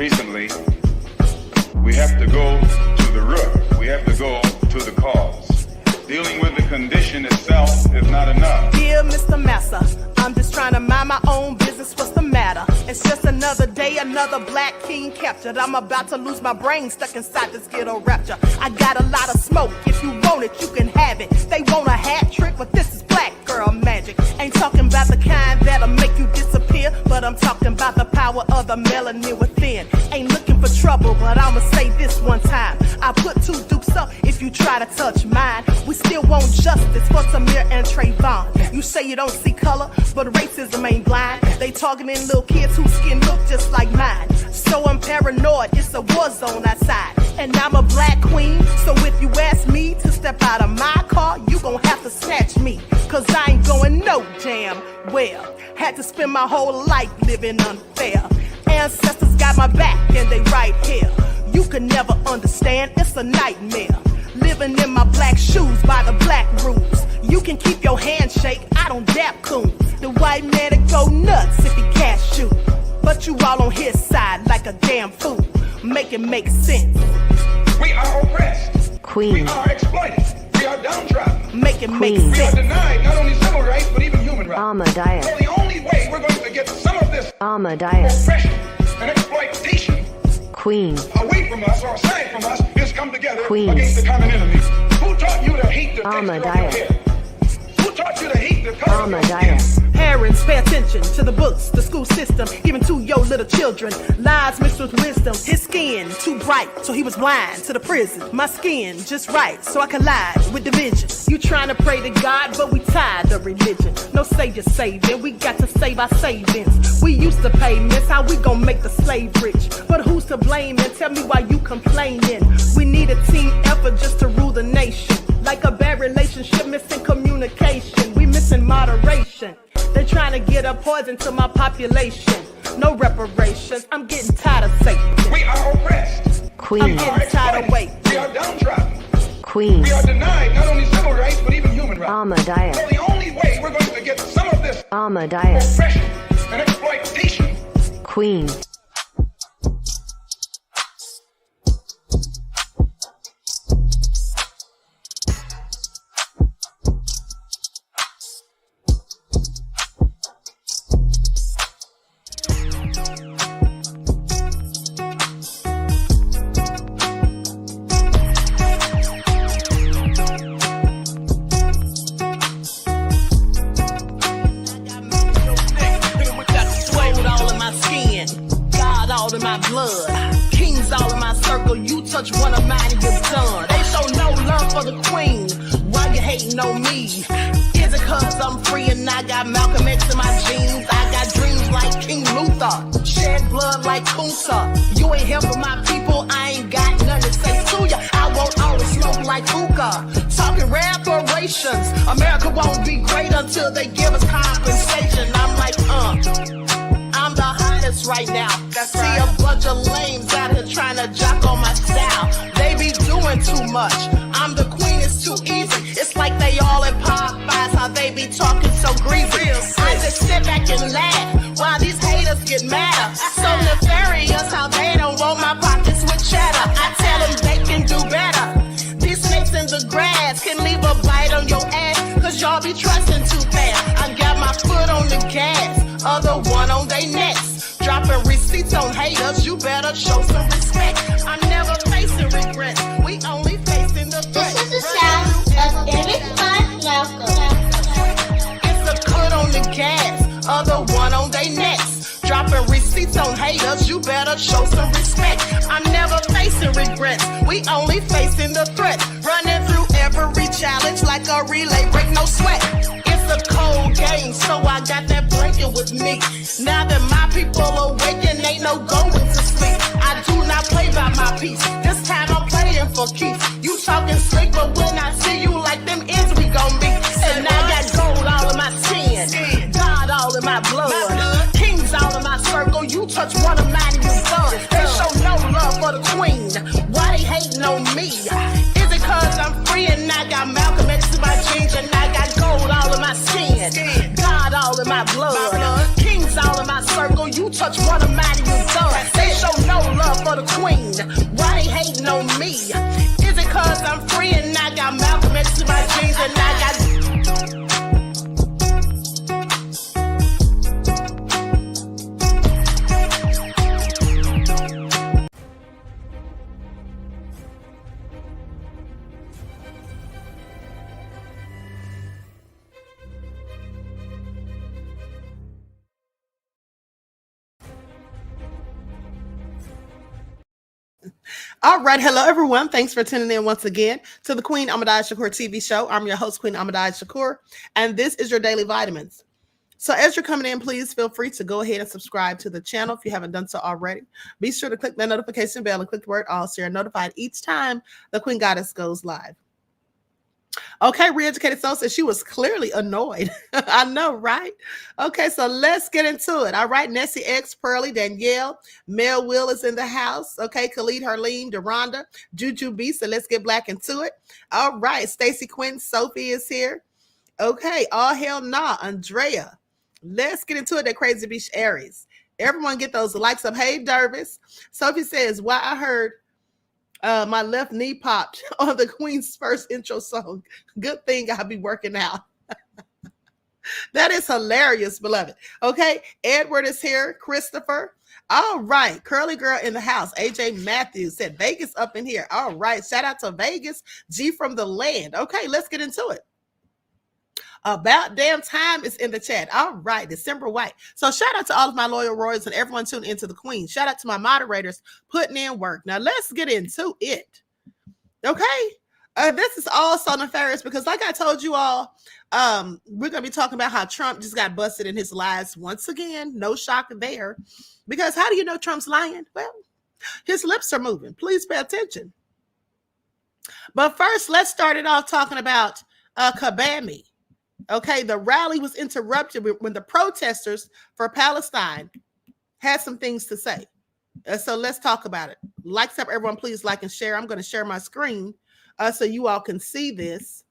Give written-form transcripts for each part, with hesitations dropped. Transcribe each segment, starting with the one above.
recently, we have to go to the root. We have to go to the cause. Dealing with the condition itself is not enough. Dear Mr. Massa, I'm just trying to mind my own business. What's the matter? It's just another day, another black king captured. I'm about to lose my brain, stuck inside this ghetto rapture. I got a lot of smoke. If you want it, you can have it. They want a hat trick, but this is black girl magic. Ain't talking about the kind that'll make you disappear, but I'm talking about the power of the melanin within. Ain't looking for trouble, but I'ma say this one time. I put two dukes up if you try to touch mine. We still want justice for Samir and Trayvon. You say you don't see color, but racism ain't blind. They targeting little kids whose skin look just like mine. So I'm paranoid, it's a war zone outside. And I'm a black queen, so if you ask me to step out of my car, you gon' have to snatch me. Cause I ain't going no damn well. Had to spend my whole life living unfair. Ancestors got my back and they right here. You can never understand, it's a nightmare. Living in my black shoes by the black rules. You can keep your handshake, I don't dap coons. The white man will go nuts if he cash you. But you all on his side like a damn fool. Make it make sense. We are oppressed. Queen. We are exploited. We are downtrodden. Make it make We are sense. denied not only civil rights, but even human rights. Ahmadiyyah. So the only way we're going to get some of this Ahmadiyyah. oppression and exploitation Queen. away from us or aside from us is come together Queen. against the common enemy. Who taught you to hate the texture of your Ahmadiyyah. hair? Who taught you to hate the color of your skin? Ahmadiyyah. Parents, pay attention to the books, the school system, even to your little children. Lies mixed with wisdom. His skin too bright, so he was blind to the prison. My skin just right, so I collide with division. You trying to pray to God, but we tired of religion. No savior saving, we got to save our savings. We used to pay miss, how we gon' make the slave rich? But who's to blame, and tell me why you complaining? We need a team effort just to rule the nation. Like a bad relationship, missing communication. We missing moderation. They're trying to get a poison to my population. No reparations, I'm getting tired of Satan. We are oppressed. Queen. I'm getting tired of waiting. We are downtrodden. Queen. We are denied not only civil rights, but even human rights. Ahmadiyyah. So the only way we're going to get some of this Ahmadiyyah. oppression and exploitation. Queen. Touch one of mine and you're done. They show no love for the queen. Why you hating on me? Is it cause I'm free and I got Malcolm X in my jeans? I got dreams like King Luther, shed blood like Kunsa. You ain't helping my people, I ain't got nothing to say to ya. I won't always smoke like hookah. Talking reparations, America won't be great until they give us compensation. I'm like, I'm the hottest right now. See a bunch of lames out here trying to jock on my style. They be doing too much. I'm the queen, it's too easy. It's like they all in Popeyes, how they be talking so greasy. I just sit back and laugh while these haters get mad. So nefarious how they don't want my pockets with cheddar. I tell them they can do better. These snakes in the grass can leave a bite on your ass, cause y'all be trusting too fast. I got my foot on the gas, other one on they necks. Dropping receipts on haters, you better show some respect. I'm never facing regrets, we only facing the threat. This is the sound of Vivek Ramaswamy. It's a cut on the gas, other one on they necks. Dropping receipts on haters, you better show some respect. I'm never facing regrets, we only facing the threat. Running through every challenge like a relay, break no sweat. It's a cold game, so I got that blanket with me. Now that my people awaken, ain't no going to sleep. I do not play by my piece, this time I'm playing for keeps. You talking slick, but when I see you like them ends, we gon' meet. And I got gold all in my skin, God all in my blood, kings all in my circle. You touch one of mine and you're done. They show no love for the queen, why they hating on me? Is it cause I'm free and I got Malcolm X in my jeans, and I got gold all in my skin, God all in my blood, kings all in my circle. You touch one of mine and you're done. They show no love for the queen. Why they hating on me? Is it cause I'm free and I got Malcolm X in my jeans and I got... All right. Hello, everyone. Thanks for tuning in once again to the Queen Ahmadiyyah Shakur TV show. I'm your host, Queen Ahmadiyyah Shakur, and this is your daily vitamins. So as you're coming in, please feel free to go ahead and subscribe to the channel if you haven't done so already. Be sure to click that notification bell and click the word all so you're notified each time the Queen Goddess goes live. Okay, Re-Educated Soul says she was clearly annoyed. I know, right? Okay, so let's get into it. All right, Nessie X, Pearly, Danielle, Mel Will is in the house. Okay, Khalid, Harleen, Deronda, Juju B, so let's get black into it. All right, Stacy Quinn, Sophie is here. Okay, all hell nah, Andrea. Let's get into it, that Crazy Beach Aries. Everyone get those likes up. Hey, Dervis. Sophie says, why I heard my left knee popped on the Queen's first intro song. Good thing I'll be working out. That is hilarious, beloved. Okay, Edward is here. Christopher. All right, Curly Girl in the house. AJ Matthews said Vegas up in here. All right, shout out to Vegas. G from the land. Okay, let's get into it. About damn time is in the chat. All right, December White. So shout out to all of my loyal royals and everyone tuning into the Queen. Shout out to my moderators putting in work. Now let's get into it. Okay, this is all so nefarious because, like I told you all, we're gonna be talking about how Trump just got busted in his lies once again. No shock there, because how do you know Trump's lying? Well, his lips are moving. Please pay attention. But first, let's start it off talking about Kabami. Okay, the rally was interrupted when the protesters for Palestine had some things to say. So let's talk about it. Likes up, everyone. Please like and share. I'm going to share my screen so you all can see this.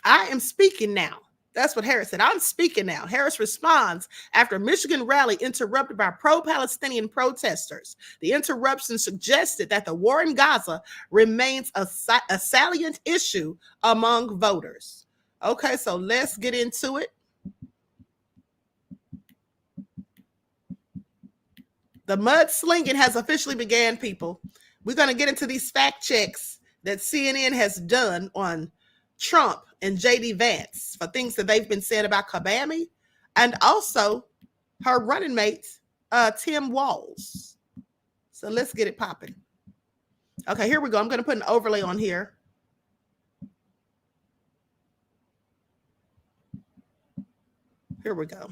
I am speaking now. That's what Harris said. I'm speaking now. Harris responds after Michigan rally interrupted by pro-Palestinian protesters. The interruption suggested that the war in Gaza remains a salient issue among voters. Okay, so let's get into it. The mudslinging has officially began, people. We're going to get into these fact checks that CNN has done on Trump and J.D. Vance for things that they've been saying about Kabami and also her running mate, Tim Walz. So let's get it popping. Okay, here we go. I'm going to put an overlay on here. Here we go.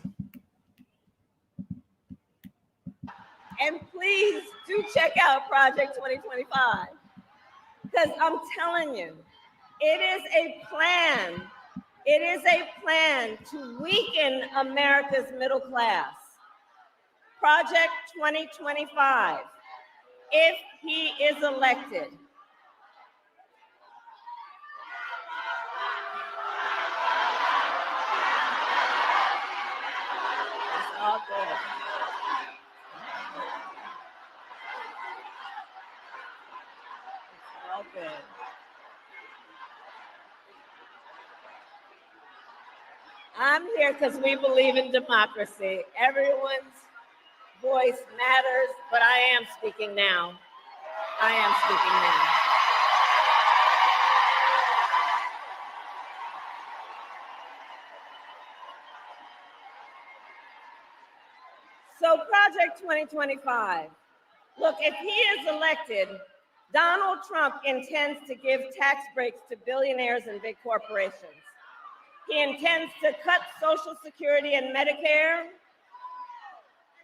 And please do check out Project 2025, because I'm telling you, it is a plan. It is a plan to weaken America's middle class. Project 2025, if he is elected. It's all good. Good. I'm here because we believe in democracy. Everyone's voice matters, but I am speaking now. I am speaking now. So Project 2025, look, if he is elected, Donald Trump intends to give tax breaks to billionaires and big corporations. He intends to cut Social Security and Medicare.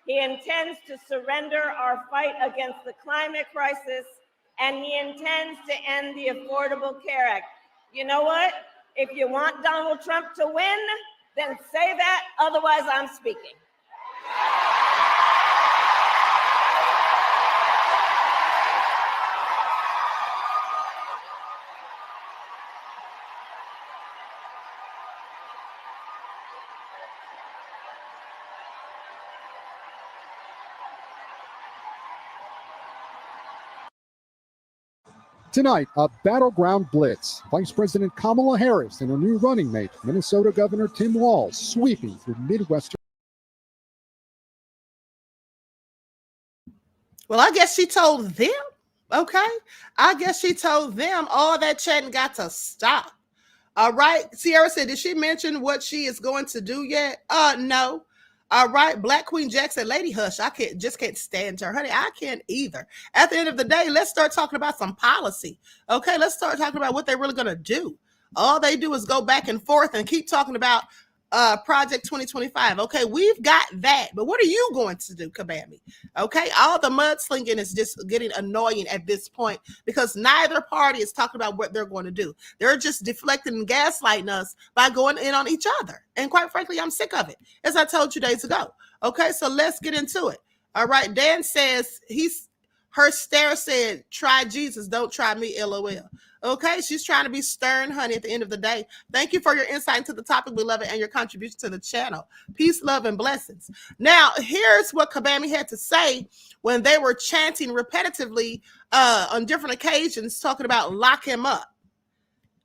He intends to surrender our fight against the climate crisis, and he intends to end the Affordable Care Act. You know what? If you want Donald Trump to win, then say that, otherwise I'm speaking. Tonight, a battleground blitz. Vice President Kamala Harris and her new running mate, Minnesota Governor Tim Walz, sweeping through Midwestern. Well, I guess she told them, okay? I guess she told them all that chanting got to stop. All right. Sierra said, did she mention what she is going to do yet? No. All right. Black Queen Jack said, Lady Hush, I can't stand her. Honey, I can't either. At the end of the day, let's start talking about some policy. Okay, let's start talking about what they're really going to do. All they do is go back and forth and keep talking about Project 2025. Okay, we've got that. But what are you going to do, Kabami? Okay, all the mudslinging is just getting annoying at this point because neither party is talking about what they're going to do. They're just deflecting and gaslighting us by going in on each other. And quite frankly, I'm sick of it, as I told you days ago. Okay, so let's get into it. All right, Dan says her stare said, try Jesus, don't try me, LOL. Okay, she's trying to be stern, honey, at the end of the day. Thank you for your insight into the topic, beloved, and your contribution to the channel. Peace, love, and blessings. Now, here's what Kabami had to say when they were chanting repetitively on different occasions, talking about lock him up.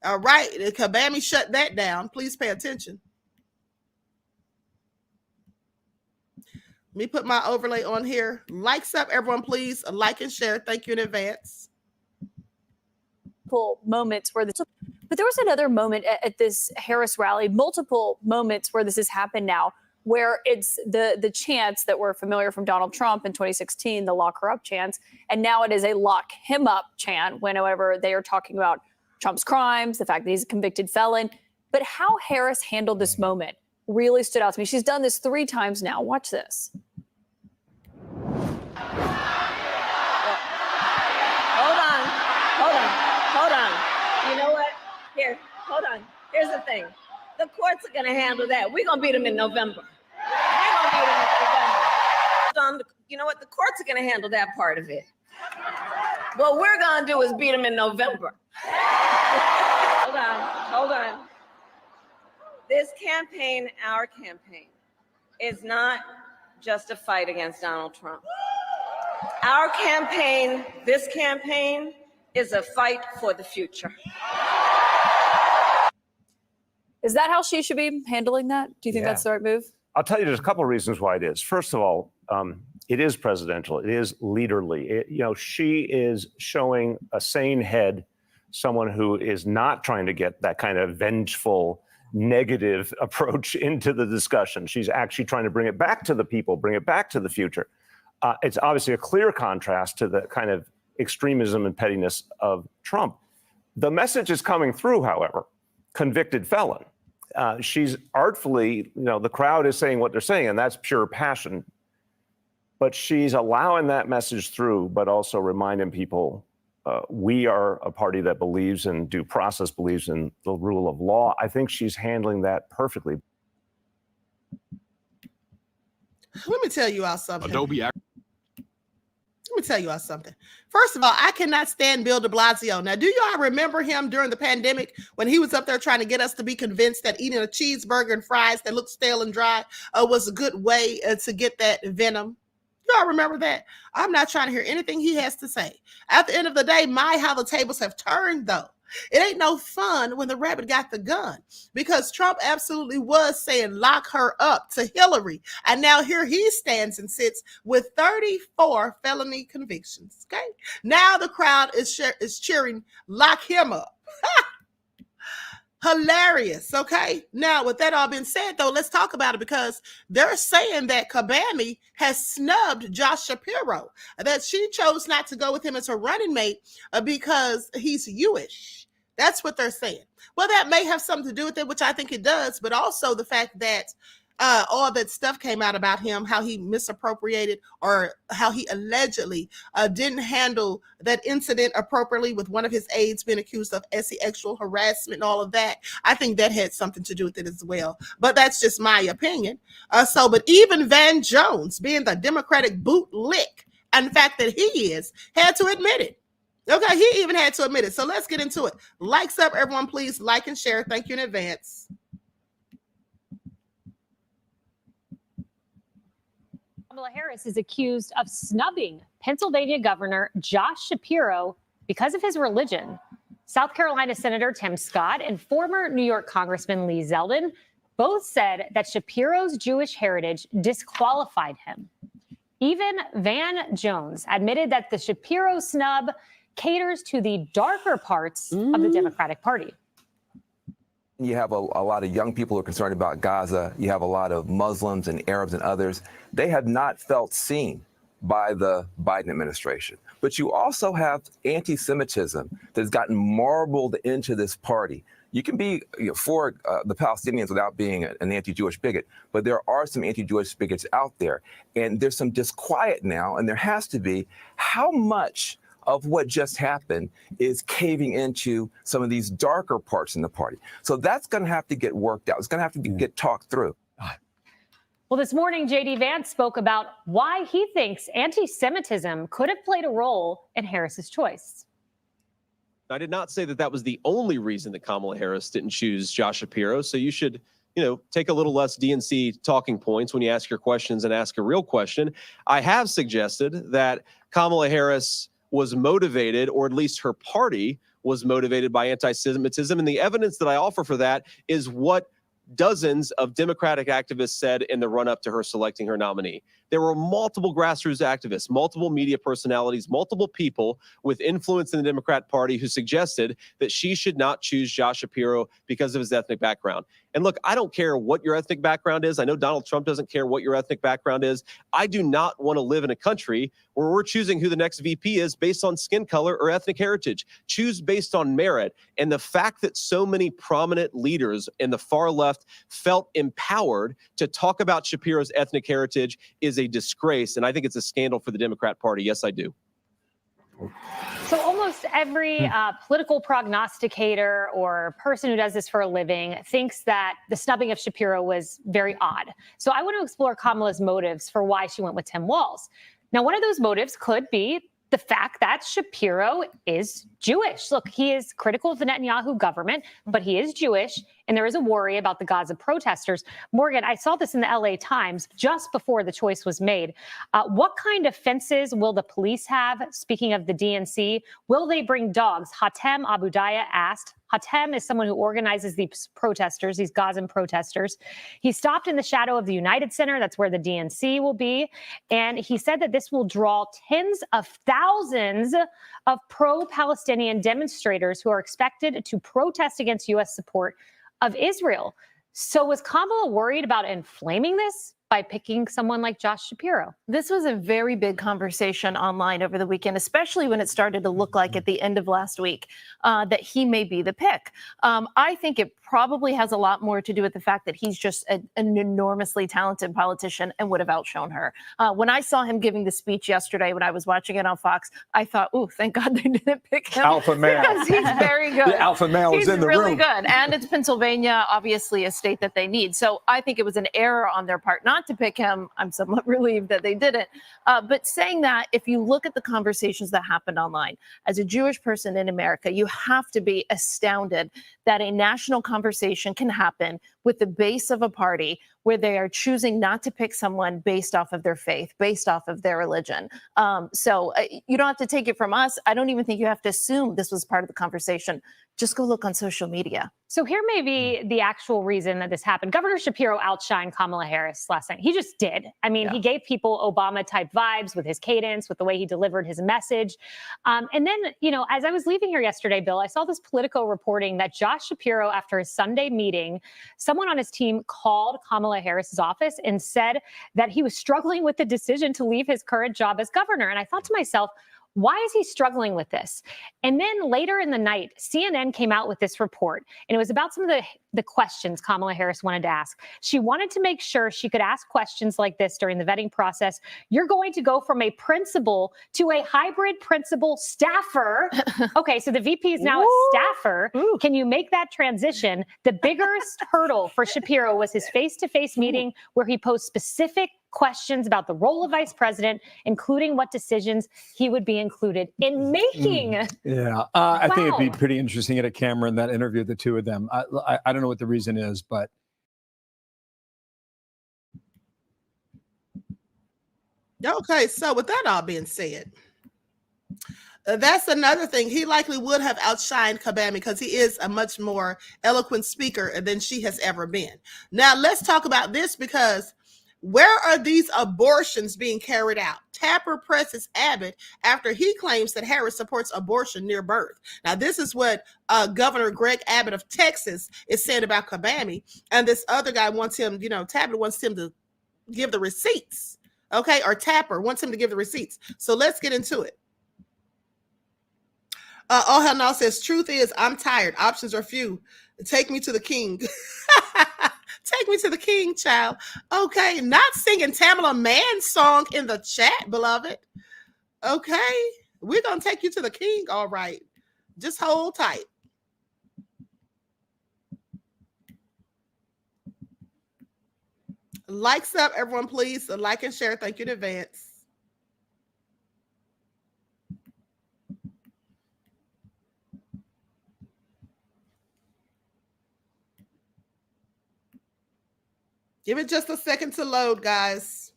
All right, Kabami shut that down. Please pay attention. Let me put my overlay on here. Likes up, everyone, please. Like and share. Thank you in advance. Moments where but there was another moment at this Harris rally, multiple moments where this has happened now, where it's the chants that were familiar from Donald Trump in 2016, the lock her up chants, and now it is a lock him up chant whenever they are talking about Trump's crimes, the fact that he's a convicted felon. But how Harris handled this moment really stood out to me. She's done this 3 times now. Watch this. Hold on. You know what? Here, hold on. Here's the thing. The courts are going to handle that. We're going to beat them in November. You know what? The courts are going to handle that part of it. What we're going to do is beat them in November. Hold on. This campaign, our campaign, is not just a fight against Donald Trump. Our campaign, this campaign, is a fight for the future. Is that how she should be handling that? Do you think that's the right move? I'll tell you, there's a couple of reasons why it is. First of all, it is presidential. It is leaderly. She is showing a sane head, someone who is not trying to get that kind of vengeful, negative approach into the discussion. She's actually trying to bring it back to the people, bring it back to the future. It's obviously a clear contrast to the kind of extremism and pettiness of Trump. The message is coming through, however, convicted felon. She's artfully, the crowd is saying what they're saying, and that's pure passion. But she's allowing that message through, but also reminding people we are a party that believes in due process, believes in the rule of law. I think she's handling that perfectly. Let me tell you all something. Let me tell you all something. First of all, I cannot stand Bill de Blasio. Now, do y'all remember him during the pandemic when he was up there trying to get us to be convinced that eating a cheeseburger and fries that looked stale and dry was a good way to get that venom? Y'all remember that? I'm not trying to hear anything he has to say. At the end of the day, how the tables have turned, though. It ain't no fun when the rabbit got the gun, because Trump absolutely was saying lock her up to Hillary. And now here he stands and sits with 34 felony convictions. Okay. Now the crowd is cheering, lock him up. Hilarious. Okay. Now, with that all being said, though, let's talk about it, because they're saying that Kabami has snubbed Josh Shapiro, that she chose not to go with him as her running mate because he's Jewish. That's what they're saying. Well, that may have something to do with it, which I think it does, but also the fact that all that stuff came out about him, how he misappropriated or how he allegedly didn't handle that incident appropriately with one of his aides being accused of sexual harassment and all of that. I think that had something to do with it as well. But that's just my opinion. But even Van Jones, being the Democratic bootlick, and the fact that he is, had to admit it. Okay, he even had to admit it. So let's get into it. Likes up, everyone, please. Like and share. Thank you in advance. Kamala Harris is accused of snubbing Pennsylvania Governor Josh Shapiro because of his religion. South Carolina Senator Tim Scott and former New York Congressman Lee Zeldin both said that Shapiro's Jewish heritage disqualified him. Even Van Jones admitted that the Shapiro snub caters to the darker parts of the Democratic Party. You have a lot of young people who are concerned about Gaza. You have a lot of Muslims and Arabs and others. They have not felt seen by the Biden administration. But you also have anti-Semitism that's gotten marbled into this party. You can be for the Palestinians without being an anti-Jewish bigot, but there are some anti-Jewish bigots out there. And there's some disquiet now, and there has to be. How much of what just happened is caving into some of these darker parts in the party? So that's going to have to get worked out. It's going to have to get talked through. Well, this morning, J.D. Vance spoke about why he thinks anti-Semitism could have played a role in Harris's choice. I did not say that that was the only reason that Kamala Harris didn't choose Josh Shapiro. So you should, take a little less DNC talking points when you ask your questions and ask a real question. I have suggested that Kamala Harris was motivated, or at least her party was motivated by anti-Semitism. And the evidence that I offer for that is what dozens of Democratic activists said in the run-up to her selecting her nominee. There were multiple grassroots activists, multiple media personalities, multiple people with influence in the Democrat Party who suggested that she should not choose Josh Shapiro because of his ethnic background. And look, I don't care what your ethnic background is. I know Donald Trump doesn't care what your ethnic background is. I do not want to live in a country where we're choosing who the next VP is based on skin color or ethnic heritage. Choose based on merit. And the fact that so many prominent leaders in the far left felt empowered to talk about Shapiro's ethnic heritage is a disgrace. And I think it's a scandal for the Democrat Party. Yes, I do. So almost every political prognosticator or person who does this for a living thinks that the snubbing of Shapiro was very odd. So I want to explore Kamala's motives for why she went with Tim Walz. Now, one of those motives could be the fact that Shapiro is Jewish. Look, he is critical of the Netanyahu government, but he is Jewish, and there is a worry about the Gaza protesters. Morgan, I saw this in the LA Times just before the choice was made. What kind of fences will the police have? Speaking of the DNC, will they bring dogs? Hatem Abudaya asked. Hatem is someone who organizes these protesters, these Gazan protesters. He stopped in the shadow of the United Center. That's where the DNC will be. And he said that this will draw tens of thousands of pro-Palestinian demonstrators who are expected to protest against U.S. support of Israel. So was Kamala worried about inflaming this by picking someone like Josh Shapiro? This was a very big conversation online over the weekend, especially when it started to look like at the end of last week that he may be the pick. I think it probably has a lot more to do with the fact that he's just an enormously talented politician and would have outshone her. When I saw him giving the speech yesterday, when I was watching it on Fox, I thought, "Ooh, thank God they didn't pick him." Alpha male. Because he's very good. The alpha male is in the room. He's really good. And it's Pennsylvania, obviously a state that they need. So I think it was an error on their part not to pick him. I'm somewhat relieved that they didn't. But saying that, if you look at the conversations that happened online, as a Jewish person in America, you have to be astounded that a national conversation can happen with the base of a party where they are choosing not to pick someone based off of their faith, based off of their religion. So you don't have to take it from us. I don't even think you have to assume this was part of the conversation. Just go look on social media. So here may be the actual reason that this happened. Governor Shapiro outshined Kamala Harris last night. He just did. I mean, he gave people Obama-type vibes with his cadence, with the way he delivered his message. And then, as I was leaving here yesterday, Bill, I saw this Politico reporting that Josh Shapiro, after his Sunday meeting, someone on his team called Kamala Harris's office and said that he was struggling with the decision to leave his current job as governor. And I thought to myself, why is he struggling with this? And then later in the night, CNN came out with this report, and it was about some of the questions Kamala Harris wanted to ask. She wanted to make sure she could ask questions like this during the vetting process. You're going to go from a principal to a hybrid principal staffer. Okay, so the VP is now a staffer. Can you make that transition? The biggest hurdle for Shapiro was his face-to-face meeting where he posed specific questions about the role of vice president, including what decisions he would be included in making. I think it'd be pretty interesting at a camera in that interview, the two of them. I don't know what the reason is, but. Okay, so with that all being said, That's another thing. He likely would have outshined Kagame because he is a much more eloquent speaker than she has ever been. Now, let's talk about this, because where are these abortions being carried out? Tapper presses Abbott after he claims that Harris supports abortion near birth. Now, this is what Governor Greg Abbott of Texas is saying about Kagame. And this other guy wants him, Tapper wants him to give the receipts. Okay, or Tapper wants him to give the receipts. So let's get into it. Oh, hell no says, truth is, I'm tired. Options are few. Take me to the king. Take me to the king, child. Okay, not singing Tamala Mann's song in the chat, beloved. Okay, we're going to take you to the king, all right. Just hold tight. Likes up, everyone, please. Like and share. Thank you in advance. Give it just a second to load, guys.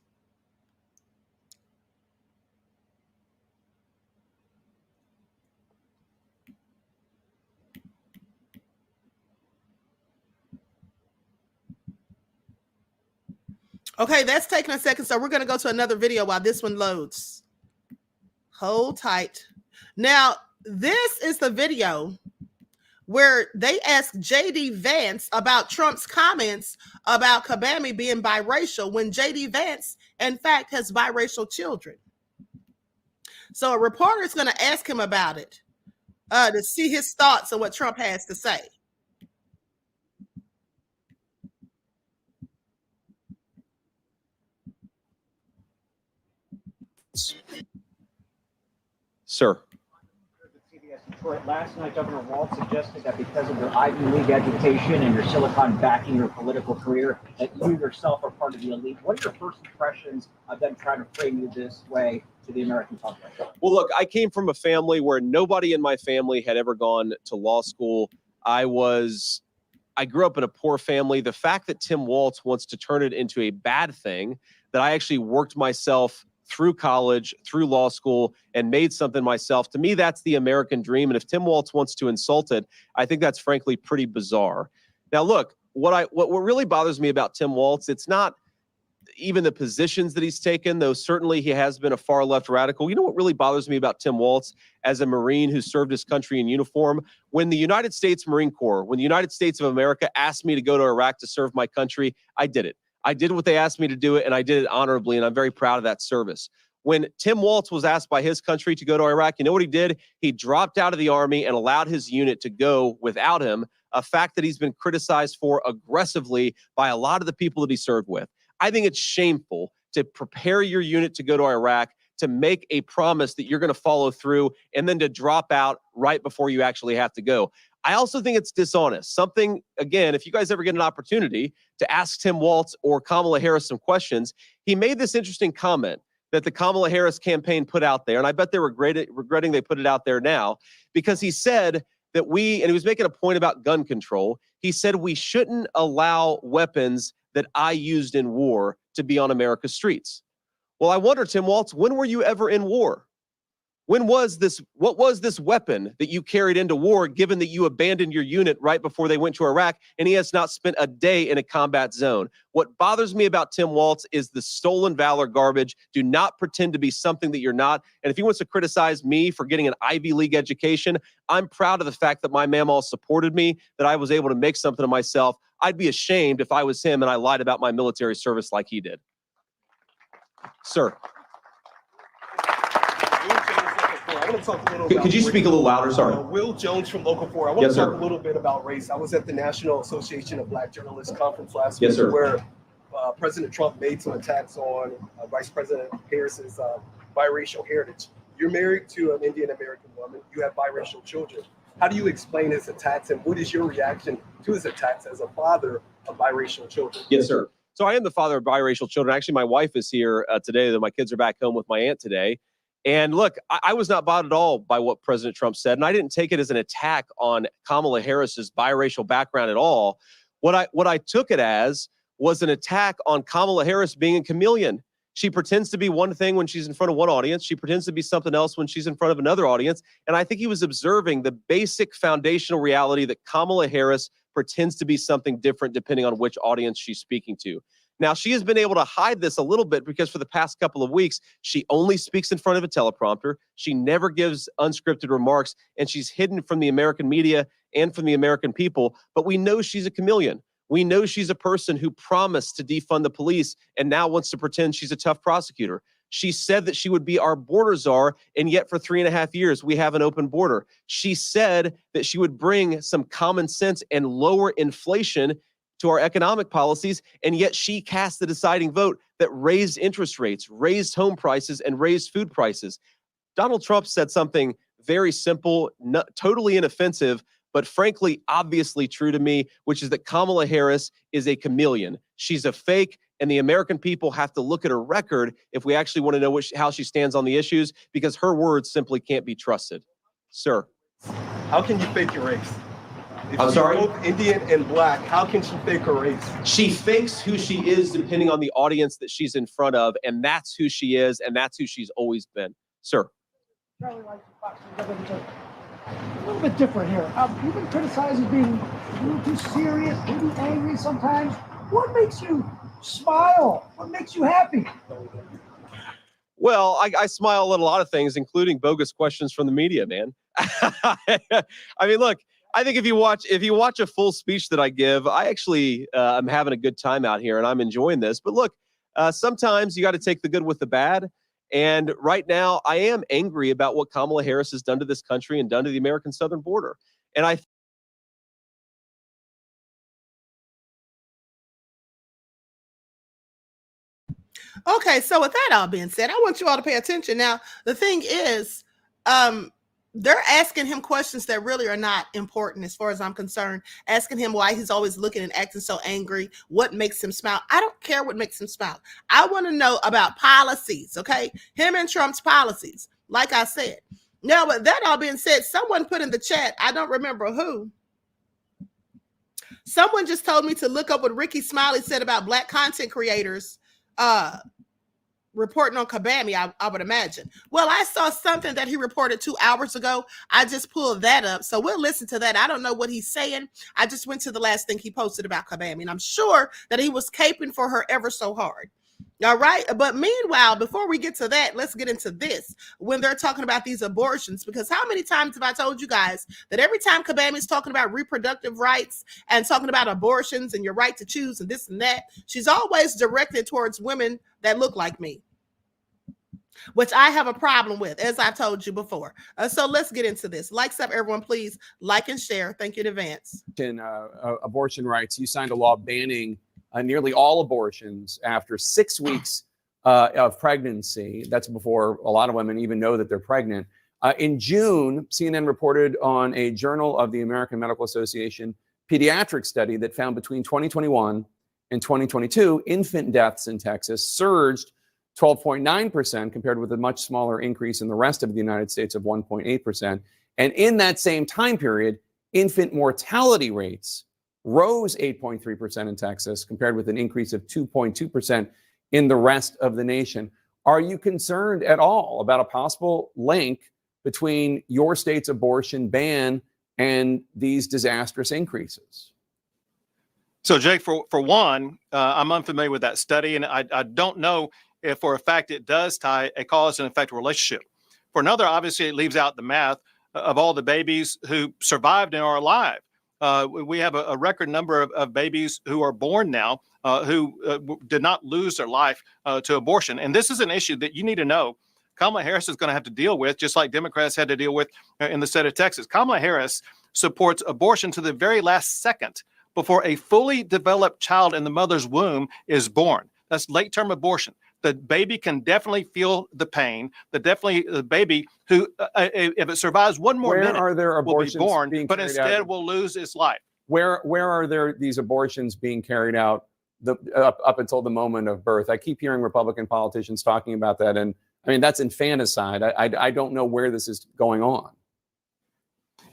Okay, that's taking a second, so we're going to go to another video while this one loads. Hold tight. Now, this is the video where they asked J.D. Vance about Trump's comments about Kagame being biracial, when J.D. Vance, in fact, has biracial children. So a reporter is going to ask him about it to see his thoughts on what Trump has to say. Sir. Last night, Governor Walz suggested that because of your Ivy League education and your Silicon backing your political career, that you yourself are part of the elite. What are your first impressions of them trying to frame you this way to the American public? Well, look, I came from a family where nobody in my family had ever gone to law school. I grew up in a poor family. The fact that Tim Walz wants to turn it into a bad thing, that I actually worked myself through college, through law school, and made something myself. To me, that's the American dream. And if Tim Walz wants to insult it, I think that's frankly pretty bizarre. Now, look, what really bothers me about Tim Walz, it's not even the positions that he's taken, though certainly he has been a far left radical. You know what really bothers me about Tim Walz as a Marine who served his country in uniform? When the United States Marine Corps, when the United States of America asked me to go to Iraq to serve my country, I did it. I did what they asked me to do it, and I did it honorably, and I'm very proud of that service. When Tim Walz was asked by his country to go to Iraq, you know what he did? He dropped out of the Army and allowed his unit to go without him, a fact that he's been criticized for aggressively by a lot of the people that he served with. I think it's shameful to prepare your unit to go to Iraq, to make a promise that you're going to follow through, and then to drop out right before you actually have to go. I also think it's dishonest. Something, again, if you guys ever get an opportunity to ask Tim Walz or Kamala Harris some questions, he made this interesting comment that the Kamala Harris campaign put out there, and I bet they're regretting they put it out there now, because he said that and he was making a point about gun control. He said we shouldn't allow weapons that I used in war to be on America's streets. Well, I wonder, Tim Walz, when were you ever in war? What was this weapon that you carried into war, given that you abandoned your unit right before they went to Iraq, and he has not spent a day in a combat zone? What bothers me about Tim Walz is the stolen valor garbage. Do not pretend to be something that you're not. And if he wants to criticize me for getting an Ivy League education, I'm proud of the fact that my mamaw supported me, that I was able to make something of myself. I'd be ashamed if I was him and I lied about my military service like he did. Sir. I want to talk a little about. Could you speak a little louder? Sorry. Will Jones from Local 4. I want Yes, to talk sir. a little bit about race. I was at the National Association of Black Journalists conference last Yes, week, sir. where President Trump made some attacks on Vice President Harris's biracial heritage. You're married to an Indian American woman. You have biracial children. How do you explain his attacks, and what is your reaction to his attacks as a father of biracial children? Yes, sir. So I am the father of biracial children. Actually, my wife is here today. My kids are back home with my aunt today. And look, I was not bothered at all by what President Trump said, and I didn't take it as an attack on Kamala Harris's biracial background at all. What I took it as was an attack on Kamala Harris being a chameleon. She pretends to be one thing when she's in front of one audience. She pretends to be something else when she's in front of another audience. And I think he was observing the basic foundational reality that Kamala Harris pretends to be something different depending on which audience she's speaking to. Now, she has been able to hide this a little bit because for the past couple of weeks, she only speaks in front of a teleprompter. She never gives unscripted remarks, and she's hidden from the American media and from the American people. But we know she's a chameleon. We know she's a person who promised to defund the police and now wants to pretend she's a tough prosecutor. She said that she would be our border czar, and yet for 3.5 years, we have an open border. She said that she would bring some common sense and lower inflation to our economic policies, and yet she cast the deciding vote that raised interest rates, raised home prices, and raised food prices. Donald Trump said something very simple, totally inoffensive, but frankly, obviously true to me, which is that Kamala Harris is a chameleon. She's a fake, and the American people have to look at her record if we actually want to know how she stands on the issues, because her words simply can't be trusted. Sir. How can you fake your race? If I'm sorry? Both Indian and black, how can she fake her race? She fakes who she is depending on the audience that she's in front of, and that's who she is, and that's who she's always been. Sir. Charlie likes a little bit different here. You've been criticized as being a little too serious, maybe angry sometimes. What makes you smile? What makes you happy? Well, I smile at a lot of things, including bogus questions from the media, man. I mean, look, I think if you watch a full speech that I give, I actually am having a good time out here and I'm enjoying this. But look, sometimes you got to take the good with the bad. And right now, I am angry about what Kamala Harris has done to this country and done to the American southern border. And I Okay, so with that all being said, I want you all to pay attention. Now, the thing is, they're asking him questions that really are not important as far as I'm concerned, asking him why he's always looking and acting so angry, what makes him smile. I don't care what makes him smile. I want to know about policies, okay? Him and Trump's policies, like I said. Now, with that all being said, someone put in the chat, I don't remember who. Someone just told me to look up what Rickey Smiley said about black content creators reporting on Kabami, I would imagine. Well, I saw something that he reported 2 hours ago. I just pulled that up. So we'll listen to that. I don't know what he's saying. I just went to the last thing he posted about Kabami, and I'm sure that he was caping for her ever so hard. All right. But meanwhile, before we get to that, let's get into this when they're talking about these abortions, because how many times have I told you guys that every time Kabami is talking about reproductive rights and talking about abortions and your right to choose and this and that, she's always directed towards women that look like me, which I have a problem with, as I've told you before. So let's get into this. Likes up, everyone, please. Like and share. Thank you in advance. In abortion rights, you signed a law banning nearly all abortions after 6 weeks of pregnancy. That's before a lot of women even know that they're pregnant. In June, CNN reported on a Journal of the American Medical Association pediatric study that found between 2021 and 2022, infant deaths in Texas surged 12.9% compared with a much smaller increase in the rest of the United States of 1.8%. And in that same time period, infant mortality rates rose 8.3% in Texas compared with an increase of 2.2% in the rest of the nation. Are you concerned at all about a possible link between your state's abortion ban and these disastrous increases? So, Jake, for one, I'm unfamiliar with that study, and I don't know if for a fact it does tie a cause and effect relationship. For another, obviously, it leaves out the math of all the babies who survived and are alive. We have a record number of babies who are born now who did not lose their life to abortion. And this is an issue that you need to know Kamala Harris is going to have to deal with, just like Democrats had to deal with in the state of Texas. Kamala Harris supports abortion to the very last second before a fully developed child in the mother's womb is born. That's late-term abortion. The baby can definitely feel the pain. The baby who, if it survives one more minute, are there abortions will be born, being but carried instead out? will lose its life. Where are there these abortions being carried out up until the moment of birth? I keep hearing Republican politicians talking about that, and I mean that's infanticide. I don't know where this is going on.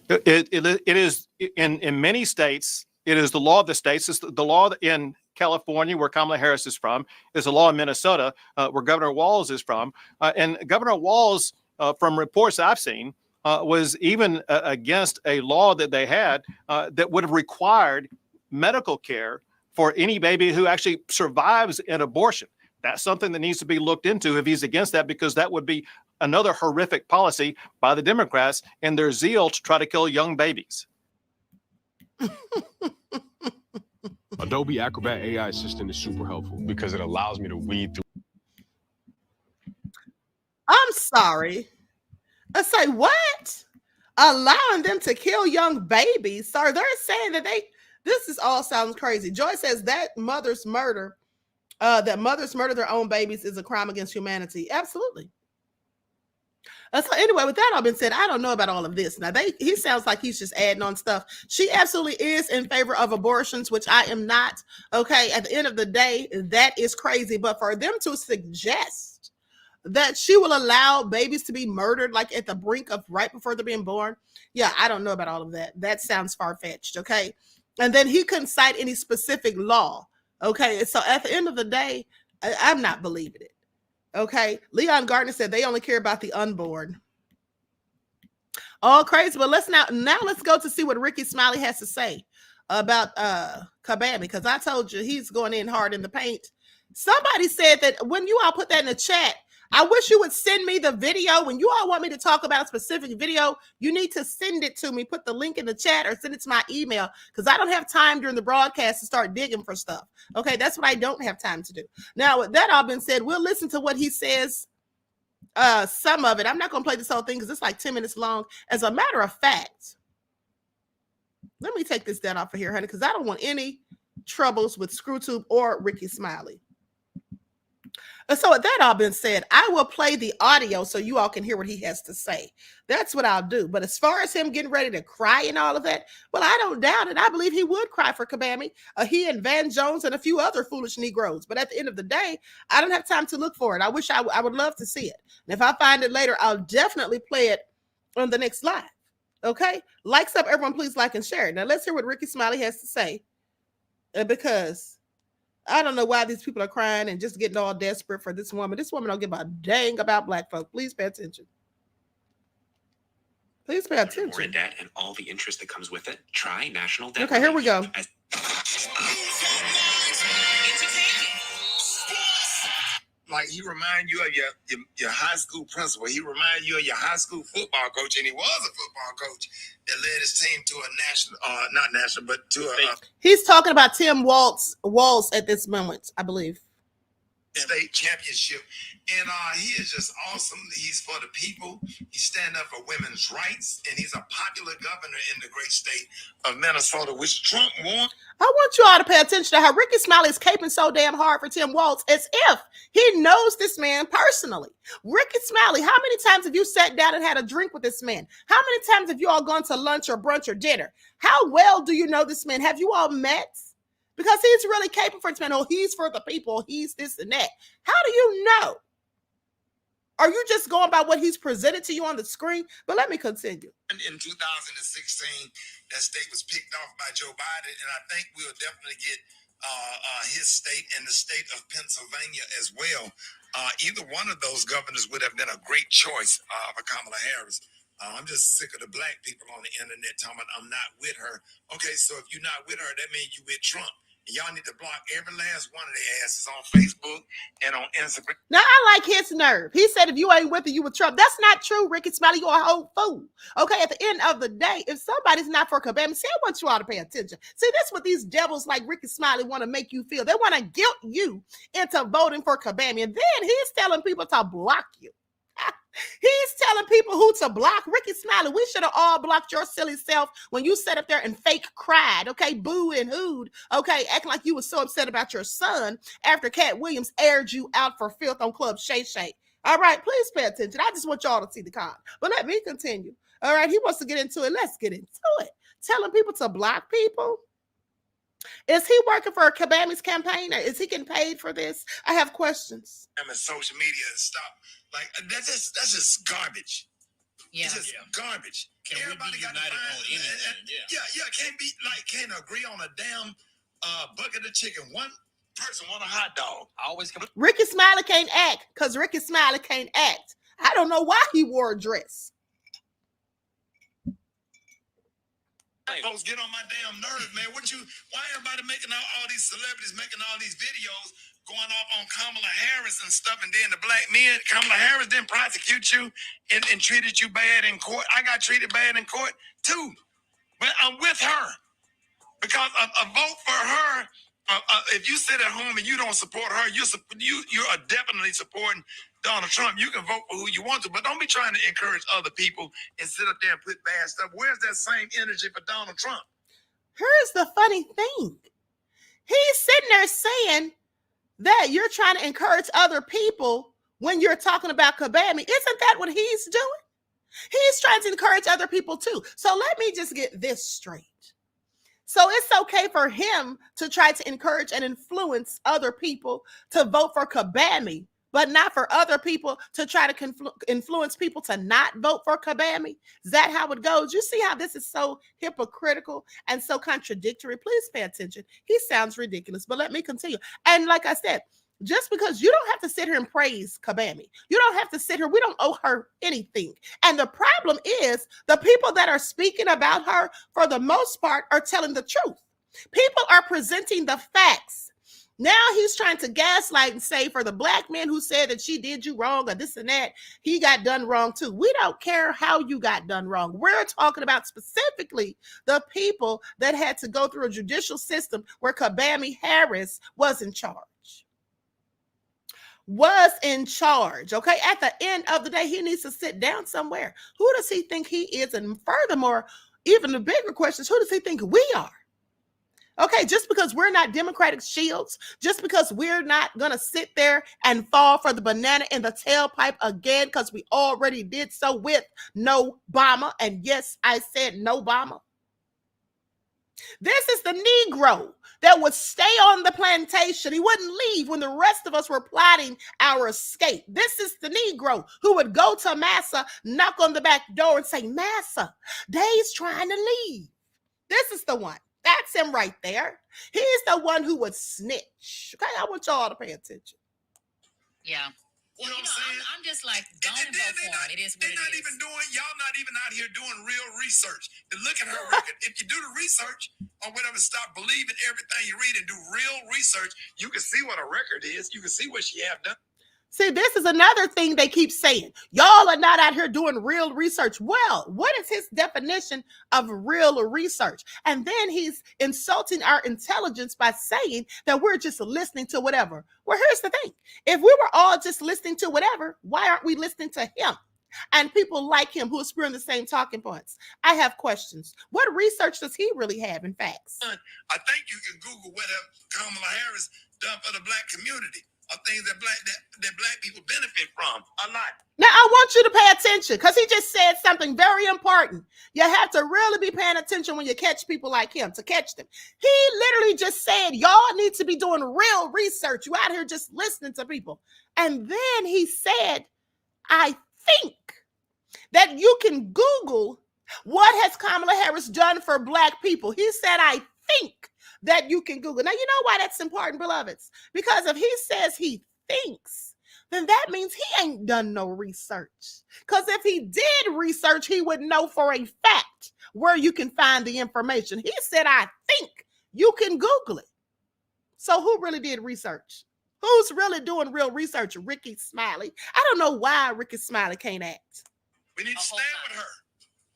It is in many states. It is the law of the states. It's the law in California, where Kamala Harris is from. There's a law in Minnesota, where Governor Walz is from. And Governor Walz, from reports I've seen, was even against a law that they had that would have required medical care for any baby who actually survives an abortion. That's something that needs to be looked into if he's against that, because that would be another horrific policy by the Democrats in their zeal to try to kill young babies. Adobe Acrobat AI Assistant is super helpful because it allows me to weed through. I'm sorry. I say what? Allowing them to kill young babies. Sorry, they're saying that this is all sounds crazy. Joy says that mothers murder their own babies is a crime against humanity. Absolutely. So anyway, with that all been said, I don't know about all of this. Now, he sounds like he's just adding on stuff. She absolutely is in favor of abortions, which I am not. Okay, at the end of the day, that is crazy. But for them to suggest that she will allow babies to be murdered, like at the brink of right before they're being born, yeah, I don't know about all of that. That sounds far-fetched, okay? And then he couldn't cite any specific law, okay? So at the end of the day, I'm not believing it. Okay, Leon Gardner said they only care about the unborn. All crazy, but let's go to see what Rickey Smiley has to say about Kabami, because I told you he's going in hard in the paint. Somebody said that when you all put that in the chat, I wish you would send me the video. When you all want me to talk about a specific video, you need to send it to me. Put the link in the chat or send it to my email, because I don't have time during the broadcast to start digging for stuff. Okay, that's what I don't have time to do. Now, with that all been said, we'll listen to what he says. Some of it. I'm not going to play this whole thing because it's like 10 minutes long. As a matter of fact, let me take this down off of here, honey, because I don't want any troubles with ScrewTube or Rickey Smiley. So with that all been said, I will play the audio so you all can hear what he has to say. That's what I'll do. But as far as him getting ready to cry and all of that, well, I don't doubt it. I believe he would cry for Kabami. He and Van Jones and a few other foolish Negroes. But at the end of the day, I don't have time to look for it. I wish I would love to see it. And if I find it later, I'll definitely play it on the next live. Okay? Likes up, everyone, please like and share it. Now let's hear what Rickey Smiley has to say. Because I don't know why these people are crying and just getting all desperate for this woman. This woman don't give a dang about black folk. Please pay attention. Please pay attention. More in debt and all the interest that comes with it. Try national debt. Okay, here we go. Like he remind you of your high school principal. He remind you of your high school football coach, and he was a football coach that led his team to a national, not national, but to a. He's talking about Tim Walz at this moment, I believe. State championship, and he is just awesome. He's for the people. He stand up for women's rights, and he's a popular governor in the great state of Minnesota, which Trump won. I want you all to pay attention to how Rickey Smiley is caping so damn hard for Tim Walz as if he knows this man personally. Rickey Smiley, how many times have you sat down and had a drink with this man? How many times have you all gone to lunch or brunch or dinner? How well do you know this man? Have you all met? Because he's really capable for this man. Oh, he's for the people. He's this and that. How do you know? Are you just going by what he's presented to you on the screen? But let me continue. In 2016, that state was picked off by Joe Biden, and I think we'll definitely get his state and the state of Pennsylvania as well. Either one of those governors would have been a great choice for Kamala Harris. I'm just sick of the black people on the internet talking about I'm not with her. Okay, so if you're not with her, that means you with Trump. And y'all need to block every last one of their asses on Facebook and on Instagram. Now, I like his nerve. He said if you ain't with her, you with Trump. That's not true, Rickey Smiley. You're a whole fool. Okay, at the end of the day, if somebody's not for Kabami, see, I want you all to pay attention. See, that's what these devils like Rickey Smiley want to make you feel. They want to guilt you into voting for Kabami. And then he's telling people to block you. He's telling people who to block. Rickey Smiley, we should have all blocked your silly self when you sat up there and fake cried, okay, boo and hooed, okay, acting like you were so upset about your son after Cat Williams aired you out for filth on Club Shay Shay. All right, please pay attention. I just want y'all to see the con. But let me continue. All right, he wants to get into it. Let's get into it. Telling people to block people. Is he working for Kabami's campaign, or is he getting paid for this? I have questions. And social media and stuff. Like that's just garbage. Yeah, it's just garbage. Everybody got to find. Yeah. Can't agree on a damn bucket of chicken. One person want a hot dog. I always come. Rickey Smiley can't act because Rickey Smiley can't act. I don't know why he wore a dress. Folks get on my damn nerves, man. Why everybody making all these celebrities making all these videos going off on Kamala Harris and stuff, and then the black men, Kamala Harris didn't prosecute you and treated you bad in court. I got treated bad in court too, but I'm with her because a vote for her. If you sit at home and you don't support her, you are definitely supporting Donald Trump. You can vote for who you want to, but don't be trying to encourage other people and sit up there and put bad stuff. Where's that same energy for Donald Trump? Here's the funny thing. He's sitting there saying that you're trying to encourage other people when you're talking about Kabami. Isn't that what he's doing? He's trying to encourage other people too. So let me just get this straight. So it's okay for him to try to encourage and influence other people to vote for Kabami, but not for other people to try to influence people to not vote for Kabami? Is that how it goes? You see how this is so hypocritical and so contradictory? Please pay attention. He sounds ridiculous, but let me continue. And like I said, just because you don't have to sit here and praise Kabami. You don't have to sit here. We don't owe her anything. And the problem is the people that are speaking about her, for the most part, are telling the truth. People are presenting the facts. Now he's trying to gaslight and say for the black men who said that she did you wrong or this and that, he got done wrong too. We don't care how you got done wrong. We're talking about specifically the people that had to go through a judicial system where Kamala Harris was in charge. Okay, at the end of the day, he needs to sit down somewhere. Who does he think he is? And furthermore, even the bigger question is, who does he think we are? Okay, just because we're not Democratic shields, just because we're not going to sit there and fall for the banana in the tailpipe again, because we already did so with no Obama. And yes, I said no Obama. This is the Negro that would stay on the plantation. He wouldn't leave when the rest of us were plotting our escape. This is the Negro who would go to Massa, knock on the back door and say, Massa, they's trying to leave. This is the one. That's him right there. He's the one who would snitch. Okay, I want y'all to pay attention. Yeah. Well, you know, I'm just like, don't vote for him. It is what it is. Y'all not even out here doing real research. To look at her record. If you do the research or whatever, stop believing everything you read and do real research, you can see what a record is. You can see what she have done. See, this is another thing they keep saying. Y'all are not out here doing real research. Well, what is his definition of real research? And then he's insulting our intelligence by saying that we're just listening to whatever. Well, here's the thing. If we were all just listening to whatever, why aren't we listening to him? And people like him who are spewing the same talking points. I have questions. What research does he really have in facts? I think you can Google what Kamala Harris done for the black community. Are things that black people benefit from a lot. Now, I want you to pay attention because he just said something very important. You have to really be paying attention when you catch people like him, to catch them. He literally just said, y'all need to be doing real research. You out here just listening to people. And then he said, I think that you can Google what has Kamala Harris done for black people. He said, I think that you can Google. Now, you know why that's important, beloveds? Because if he says he thinks, then that means he ain't done no research. Because if he did research, he would know for a fact where you can find the information. He said, I think you can Google it. So who really did research? Who's really doing real research? Rickey Smiley. I don't know why Rickey Smiley can't act. We need to stand with her.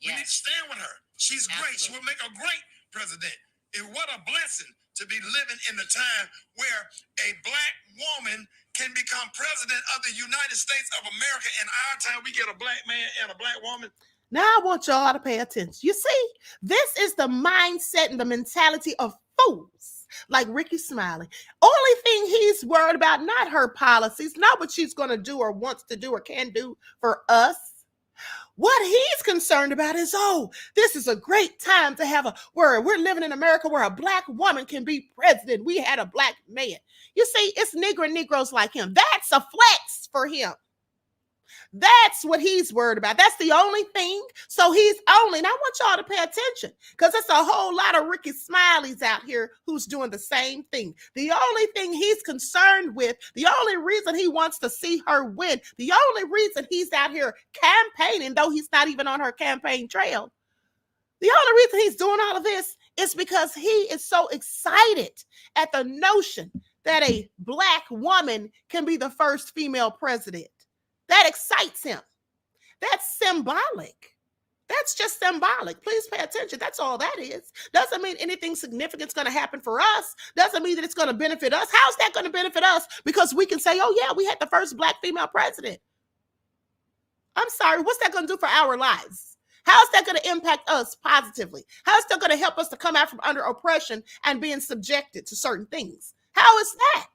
We need to stand with her. She's great. She will make a great president. And what a blessing to be living in the time where a black woman can become president of the United States of America. In our time, we get a black man and a black woman. Now I want y'all to pay attention. You see, this is the mindset and the mentality of fools like Rickey Smiley. Only thing he's worried about, not her policies, not what she's going to do or wants to do or can do for us. What he's concerned about is, oh, this is a great time to have where we're living in America where a black woman can be president. We had a black man. You see, it's Negroes like him. That's a flex for him. That's what he's worried about. That's the only thing. So he's only, and I want y'all to pay attention because there's a whole lot of Rickey Smileys out here who's doing the same thing. The only thing he's concerned with, the only reason he wants to see her win, the only reason he's out here campaigning, though he's not even on her campaign trail, the only reason he's doing all of this is because he is so excited at the notion that a Black woman can be the first female president. That excites him. That's symbolic. That's just symbolic. Please pay attention. That's all that is. Doesn't mean anything significant is going to happen for us. Doesn't mean that it's going to benefit us. How's that going to benefit us? Because we can say, oh yeah, we had the first Black female president. I'm sorry, what's that going to do for our lives? How's that going to impact us positively? How's that going to help us to come out from under oppression and being subjected to certain things? How is that?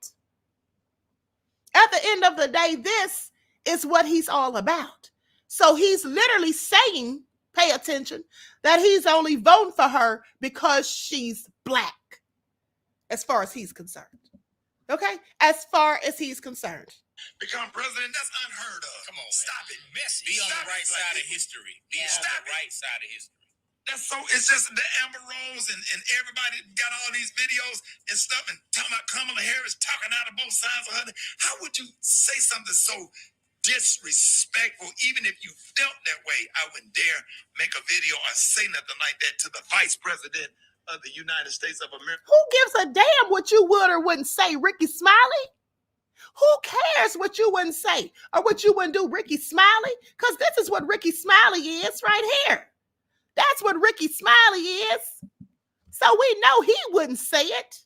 At the end of the day, this is what he's all about. So he's literally saying, pay attention, that he's only voting for her because she's Black, as far as he's concerned. Okay? As far as he's concerned. Become president, that's unheard of. Come on, stop it. Messy. Be on the right side of history. Be on the right side of history. That's so, it's just the Amber Rose and everybody got all these videos and stuff and talking about Kamala Harris talking out of both sides of her. How would you say something so disrespectful? Even if you felt that way, I wouldn't dare make a video or say nothing like that to the vice president of the United States of America. Who gives a damn what you would or wouldn't say, Rickey Smiley? Who cares what you wouldn't say or what you wouldn't do, Rickey Smiley? Because this is what Rickey Smiley is right here. That's what Rickey Smiley is. So we know he wouldn't say it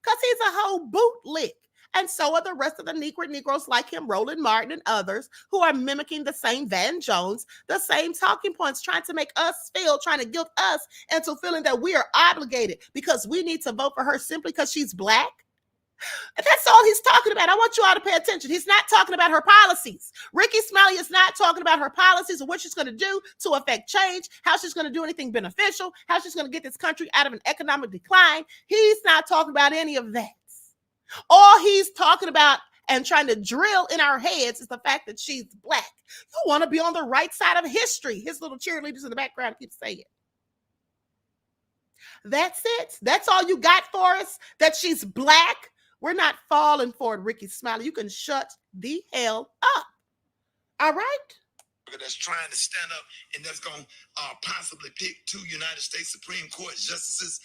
because he's a whole bootlick. And so are the rest of the Negroes like him, Roland Martin and others who are mimicking the same Van Jones, the same talking points, trying to make us feel, trying to guilt us into feeling that we are obligated because we need to vote for her simply because she's Black. That's all he's talking about. I want you all to pay attention. He's not talking about her policies. Rickey Smiley is not talking about her policies or what she's going to do to affect change, how she's going to do anything beneficial, how she's going to get this country out of an economic decline. He's not talking about any of that. All he's talking about and trying to drill in our heads is the fact that she's Black. You want to be on the right side of history. His little cheerleaders in the background keep saying. That's it. That's all you got for us? That she's Black? We're not falling for it, Rickey Smiley. You can shut the hell up. All right? That's trying to stand up and that's going to possibly pick 2 United States Supreme Court justices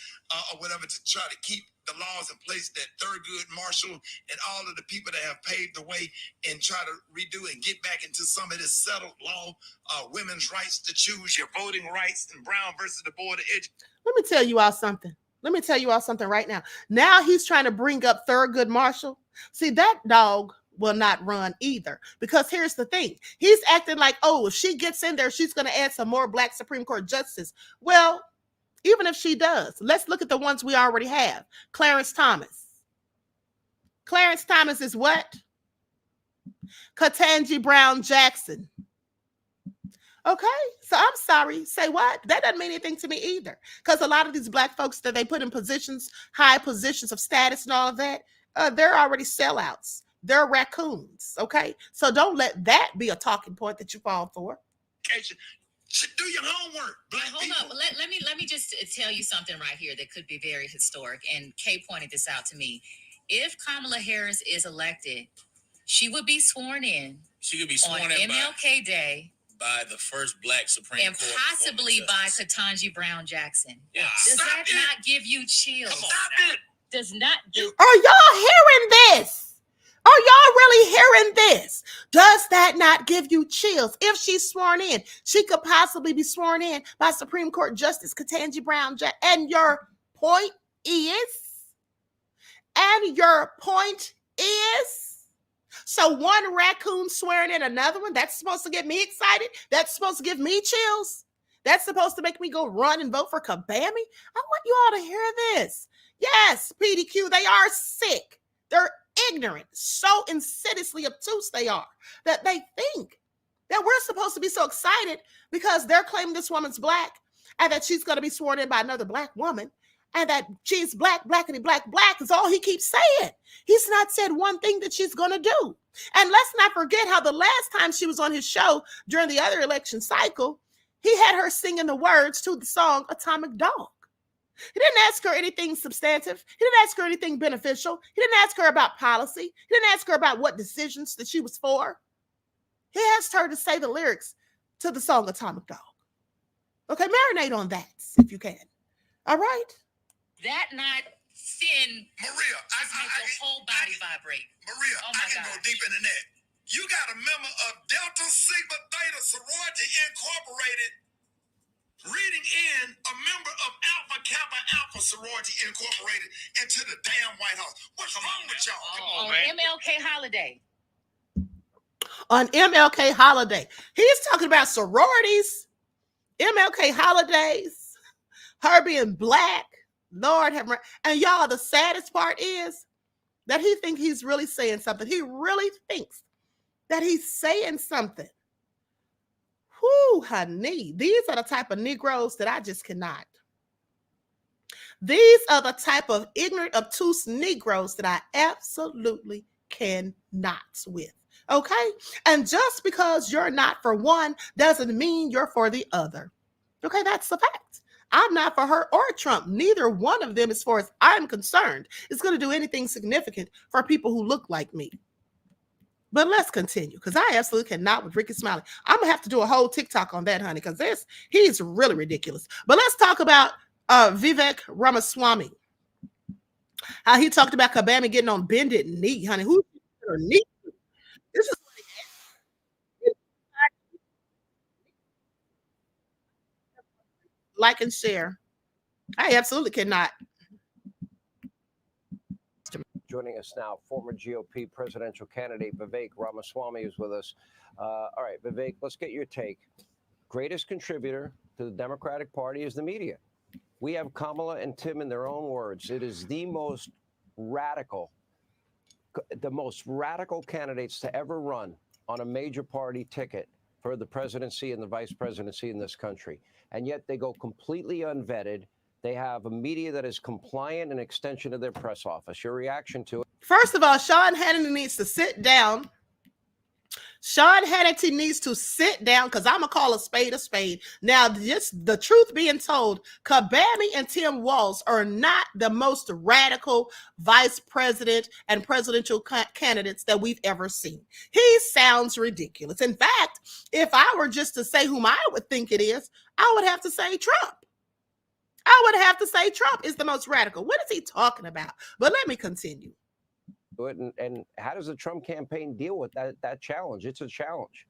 or whatever to try to keep the laws in place that Thurgood Marshall and all of the people that have paved the way and try to redo and get back into some of this settled law, women's rights to choose your voting rights and Brown versus the Board of Education. Let me tell you all something. Let me tell you all something right now. Now he's trying to bring up Thurgood Marshall. See, that dog will not run either. Because here's the thing. He's acting like, oh, if she gets in there, she's going to add some more Black Supreme Court justices. Well, even if she does, let's look at the ones we already have. Clarence Thomas. Clarence Thomas is what? Ketanji Brown Jackson. Okay, so I'm sorry. Say what? That doesn't mean anything to me either. Because a lot of these Black folks that they put in positions, high positions of status and all of that, they're already sellouts. They're raccoons. Okay, so don't let that be a talking point that you fall for. Do your homework. Hold up. Let me just tell you something right here that could be very historic. And Kay pointed this out to me. If Kamala Harris is elected, she would be sworn in. She could be sworn on in MLK Day. By the first Black Supreme and Court. And possibly by Ketanji Brown Jackson. Yeah. Does that not give you chills? Stop it. Does not. Are y'all hearing this? Are y'all really hearing this? Does that not give you chills? If she's sworn in, she could possibly be sworn in by Supreme Court Justice Ketanji Brown Jackson. And your point is? So one raccoon swearing in another one, that's supposed to get me excited? That's supposed to give me chills? That's supposed to make me go run and vote for Kabami? I want you all to hear this. Yes, PDQ, they are sick. They're ignorant, so insidiously obtuse they are, that they think that we're supposed to be so excited because they're claiming this woman's Black and that she's going to be sworn in by another Black woman. And that she's Black, blackity, black, black is all he keeps saying. He's not said one thing that she's going to do. And let's not forget how the last time she was on his show during the other election cycle, he had her singing the words to the song Atomic Dog. He didn't ask her anything substantive. He didn't ask her anything beneficial. He didn't ask her about policy. He didn't ask her about what decisions that she was for. He asked her to say the lyrics to the song Atomic Dog. Okay, marinate on that if you can. All right? That not sin. Maria, just makes your whole body vibrate. Maria, Oh I my can God. go deeper than that. You got a member of Delta Sigma Theta Sorority Incorporated reading in a member of Alpha Kappa Alpha Sorority Incorporated into the damn White House. What's wrong with y'all? On MLK holiday. On MLK holiday. He's talking about sororities, MLK holidays, her being black. Lord have mercy. And y'all, the saddest part is that he thinks he's really saying something. He really thinks that he's saying something. Whoo, honey. These are the type of Negroes that I just cannot. These are the type of ignorant, obtuse Negroes that I absolutely cannot with. Okay? And just because you're not for one doesn't mean you're for the other. Okay, that's the fact. I'm not for her or Trump. Neither one of them, as far as I'm concerned, is going to do anything significant for people who look like me. But let's continue, because I absolutely cannot with Rickey Smiley. I'm going to have to do a whole TikTok on that, honey, because he's really ridiculous. But let's talk about Vivek Ramaswamy. How he talked about Kabami getting on bended knee, honey. Who's her knee? This is like and share. I absolutely cannot. Joining us now, former GOP presidential candidate Vivek Ramaswamy is with us. All right, Vivek, let's get your take. Greatest contributor to the Democratic Party is the media. We have Kamala and Tim in their own words. It is the most radical candidates to ever run on a major party ticket for the presidency and the vice presidency in this country. And yet they go completely unvetted. They have a media that is compliant, an extension of their press office. Your reaction to it? First of all, Sean Hannity needs to sit down. Sean Hannity needs to sit down, because I'm going to call a spade a spade. Now, just the truth being told, Kabami and Tim Walz are not the most radical vice president and presidential candidates that we've ever seen. He sounds ridiculous. In fact, if I were just to say whom I would think it is, I would have to say Trump. I would have to say Trump is the most radical. What is he talking about? But let me continue. And how does the Trump campaign deal with that challenge? It's a challenge.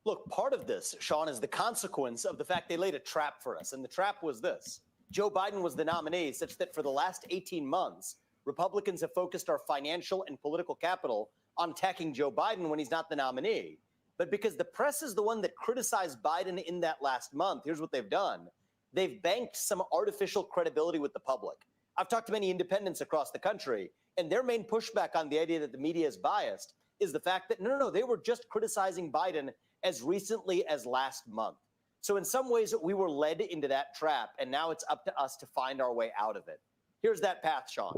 Look, part of this, Sean, is the consequence of the fact they laid a trap for us. And the trap was this. Joe Biden was the nominee, such that for the last 18 months, Republicans have focused our financial and political capital on attacking Joe Biden when he's not the nominee. But because the press is the one that criticized Biden in that last month, here's what they've done. They've banked some artificial credibility with the public. I've talked to many independents across the country, and their main pushback on the idea that the media is biased is the fact that, no, they were just criticizing Biden as recently as last month. So in some ways, we were led into that trap, and now it's up to us to find our way out of it. Here's that path, Sean.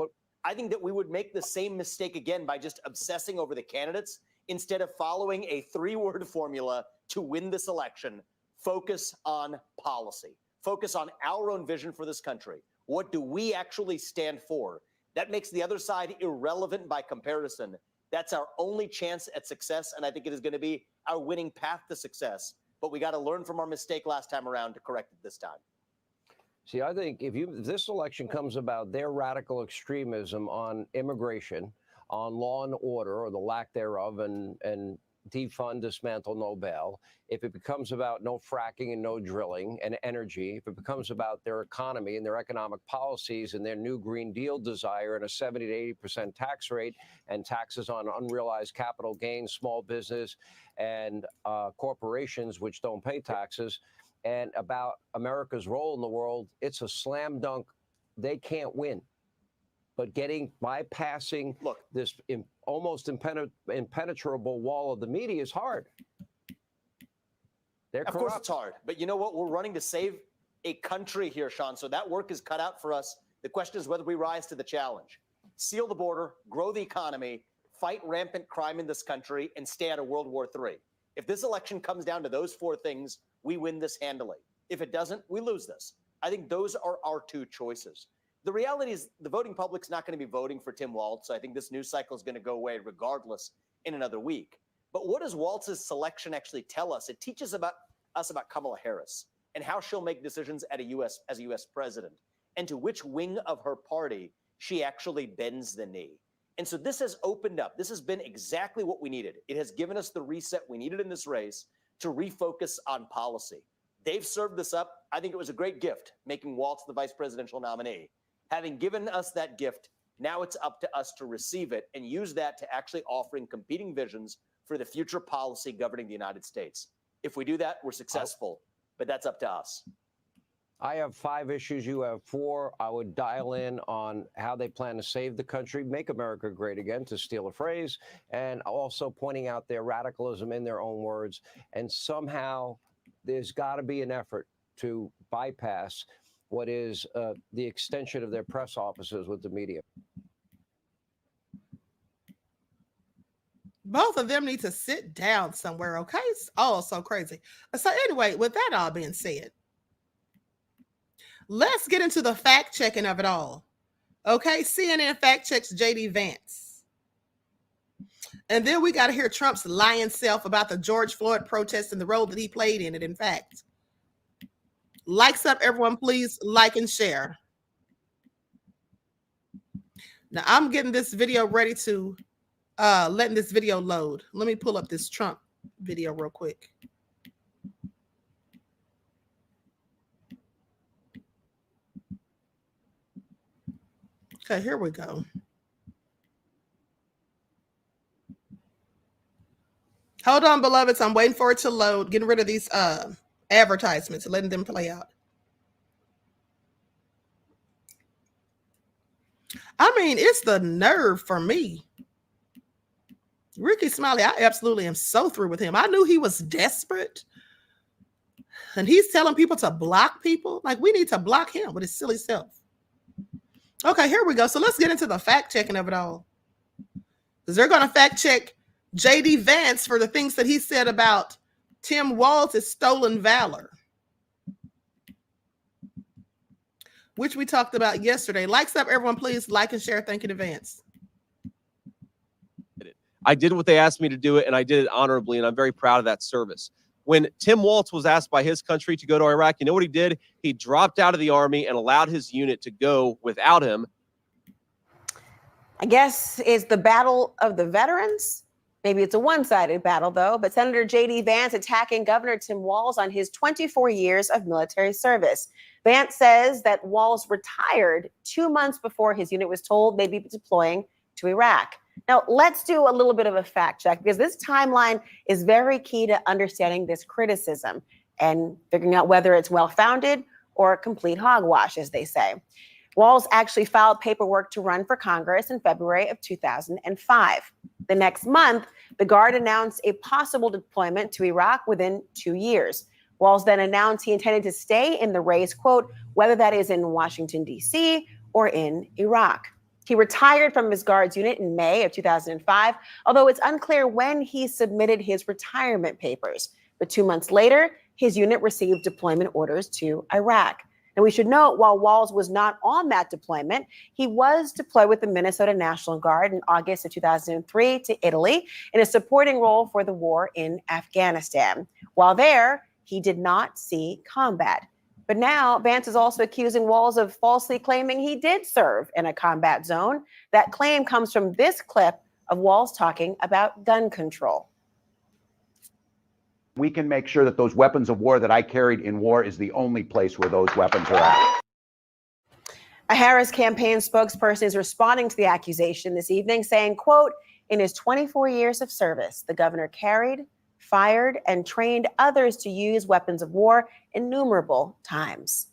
I think that we would make the same mistake again by just obsessing over the candidates instead of following a 3-word formula to win this election. Focus on policy. Focus on our own vision for this country. What do we actually stand for? That makes the other side irrelevant by comparison. That's our only chance at success, and I think it is going to be our winning path to success. But we got to learn from our mistake last time around to correct it this time. See, I think if this election comes about their radical extremism on immigration, on law and order or the lack thereof, and defund, dismantle, no bail, if it becomes about no fracking and no drilling and energy, if it becomes about their economy and their economic policies and their new Green Deal desire and a 70 to 80% tax rate and taxes on unrealized capital gains, small business and corporations which don't pay taxes, and about America's role in the world, it's a slam dunk. They can't win. But bypassing this almost impenetrable wall of the media is hard. Of course it's hard. But you know what? We're running to save a country here, Sean. So that work is cut out for us. The question is whether we rise to the challenge. Seal the border, grow the economy, fight rampant crime in this country, and stay out of World War III. If this election comes down to those four things, we win this handily. If it doesn't, we lose this. I think those are our two choices. The reality is the voting public's not going to be voting for Tim Walz, so I think this news cycle is going to go away regardless in another week. But what does Walz's selection actually tell us? It teaches about Kamala Harris and how she'll make decisions as a U.S. president, and to which wing of her party she actually bends the knee. And so this has opened up. This has been exactly what we needed. It has given us the reset we needed in this race to refocus on policy. They've served this up. I think it was a great gift, making Walz the vice presidential nominee. Having given us that gift, now it's up to us to receive it and use that to actually offering competing visions for the future policy governing the United States. If we do that, we're successful, but that's up to us. I have 5 issues. You have 4. I would dial in on how they plan to save the country, make America great again, to steal a phrase, and also pointing out their radicalism in their own words. And somehow there's got to be an effort to bypass what is the extension of their press offices with the media. Both of them need to sit down somewhere, okay? It's all so crazy. So anyway, with that all being said, let's get into the fact checking of it all. Okay, CNN fact checks J.D. Vance. And then we got to hear Trump's lying self about the George Floyd protest and the role that he played in it, in fact. Likes up, everyone, please like and share. Now, I'm getting this video ready to, letting this video load. Let me pull up this Trump video real quick. Okay, here we go. Hold on, beloveds. I'm waiting for it to load. Getting rid of these advertisements and letting them play out. I mean, it's the nerve for me. Rickey Smiley, I absolutely am so through with him. I knew he was desperate. And he's telling people to block people. Like, we need to block him with his silly self. Okay, here we go. So let's get into the fact checking of it all. Because they're going to fact check J.D. Vance for the things that he said about Tim Walz's stolen valor, which we talked about yesterday. Likes up, everyone, please like and share. Thank you in advance. I did what they asked me to do it, and I did it honorably, and I'm very proud of that service. When Tim Walz was asked by his country to go to Iraq, you know what he did? He dropped out of the Army and allowed his unit to go without him. I guess it's the battle of the veterans. Maybe it's a one-sided battle, though. But Senator J.D. Vance attacking Governor Tim Walz on his 24 years of military service. Vance says that Walz retired 2 months before his unit was told they'd be deploying to Iraq. Now, let's do a little bit of a fact check, because this timeline is very key to understanding this criticism and figuring out whether it's well-founded or a complete hogwash, as they say. Walz actually filed paperwork to run for Congress in February of 2005. The next month, the Guard announced a possible deployment to Iraq within 2 years. Walz then announced he intended to stay in the race, quote, whether that is in Washington, D.C. or in Iraq. He retired from his Guards unit in May of 2005, although it's unclear when he submitted his retirement papers. But 2 months later, his unit received deployment orders to Iraq. And we should note, while Walz was not on that deployment, he was deployed with the Minnesota National Guard in August of 2003 to Italy in a supporting role for the war in Afghanistan. While there, he did not see combat. But now Vance is also accusing Walz of falsely claiming he did serve in a combat zone. That claim comes from this clip of Walz talking about gun control. We can make sure that those weapons of war that I carried in war is the only place where those weapons are at. A Harris campaign spokesperson is responding to the accusation this evening, saying, quote, in his 24 years of service, the governor carried, fired, and trained others to use weapons of war innumerable times.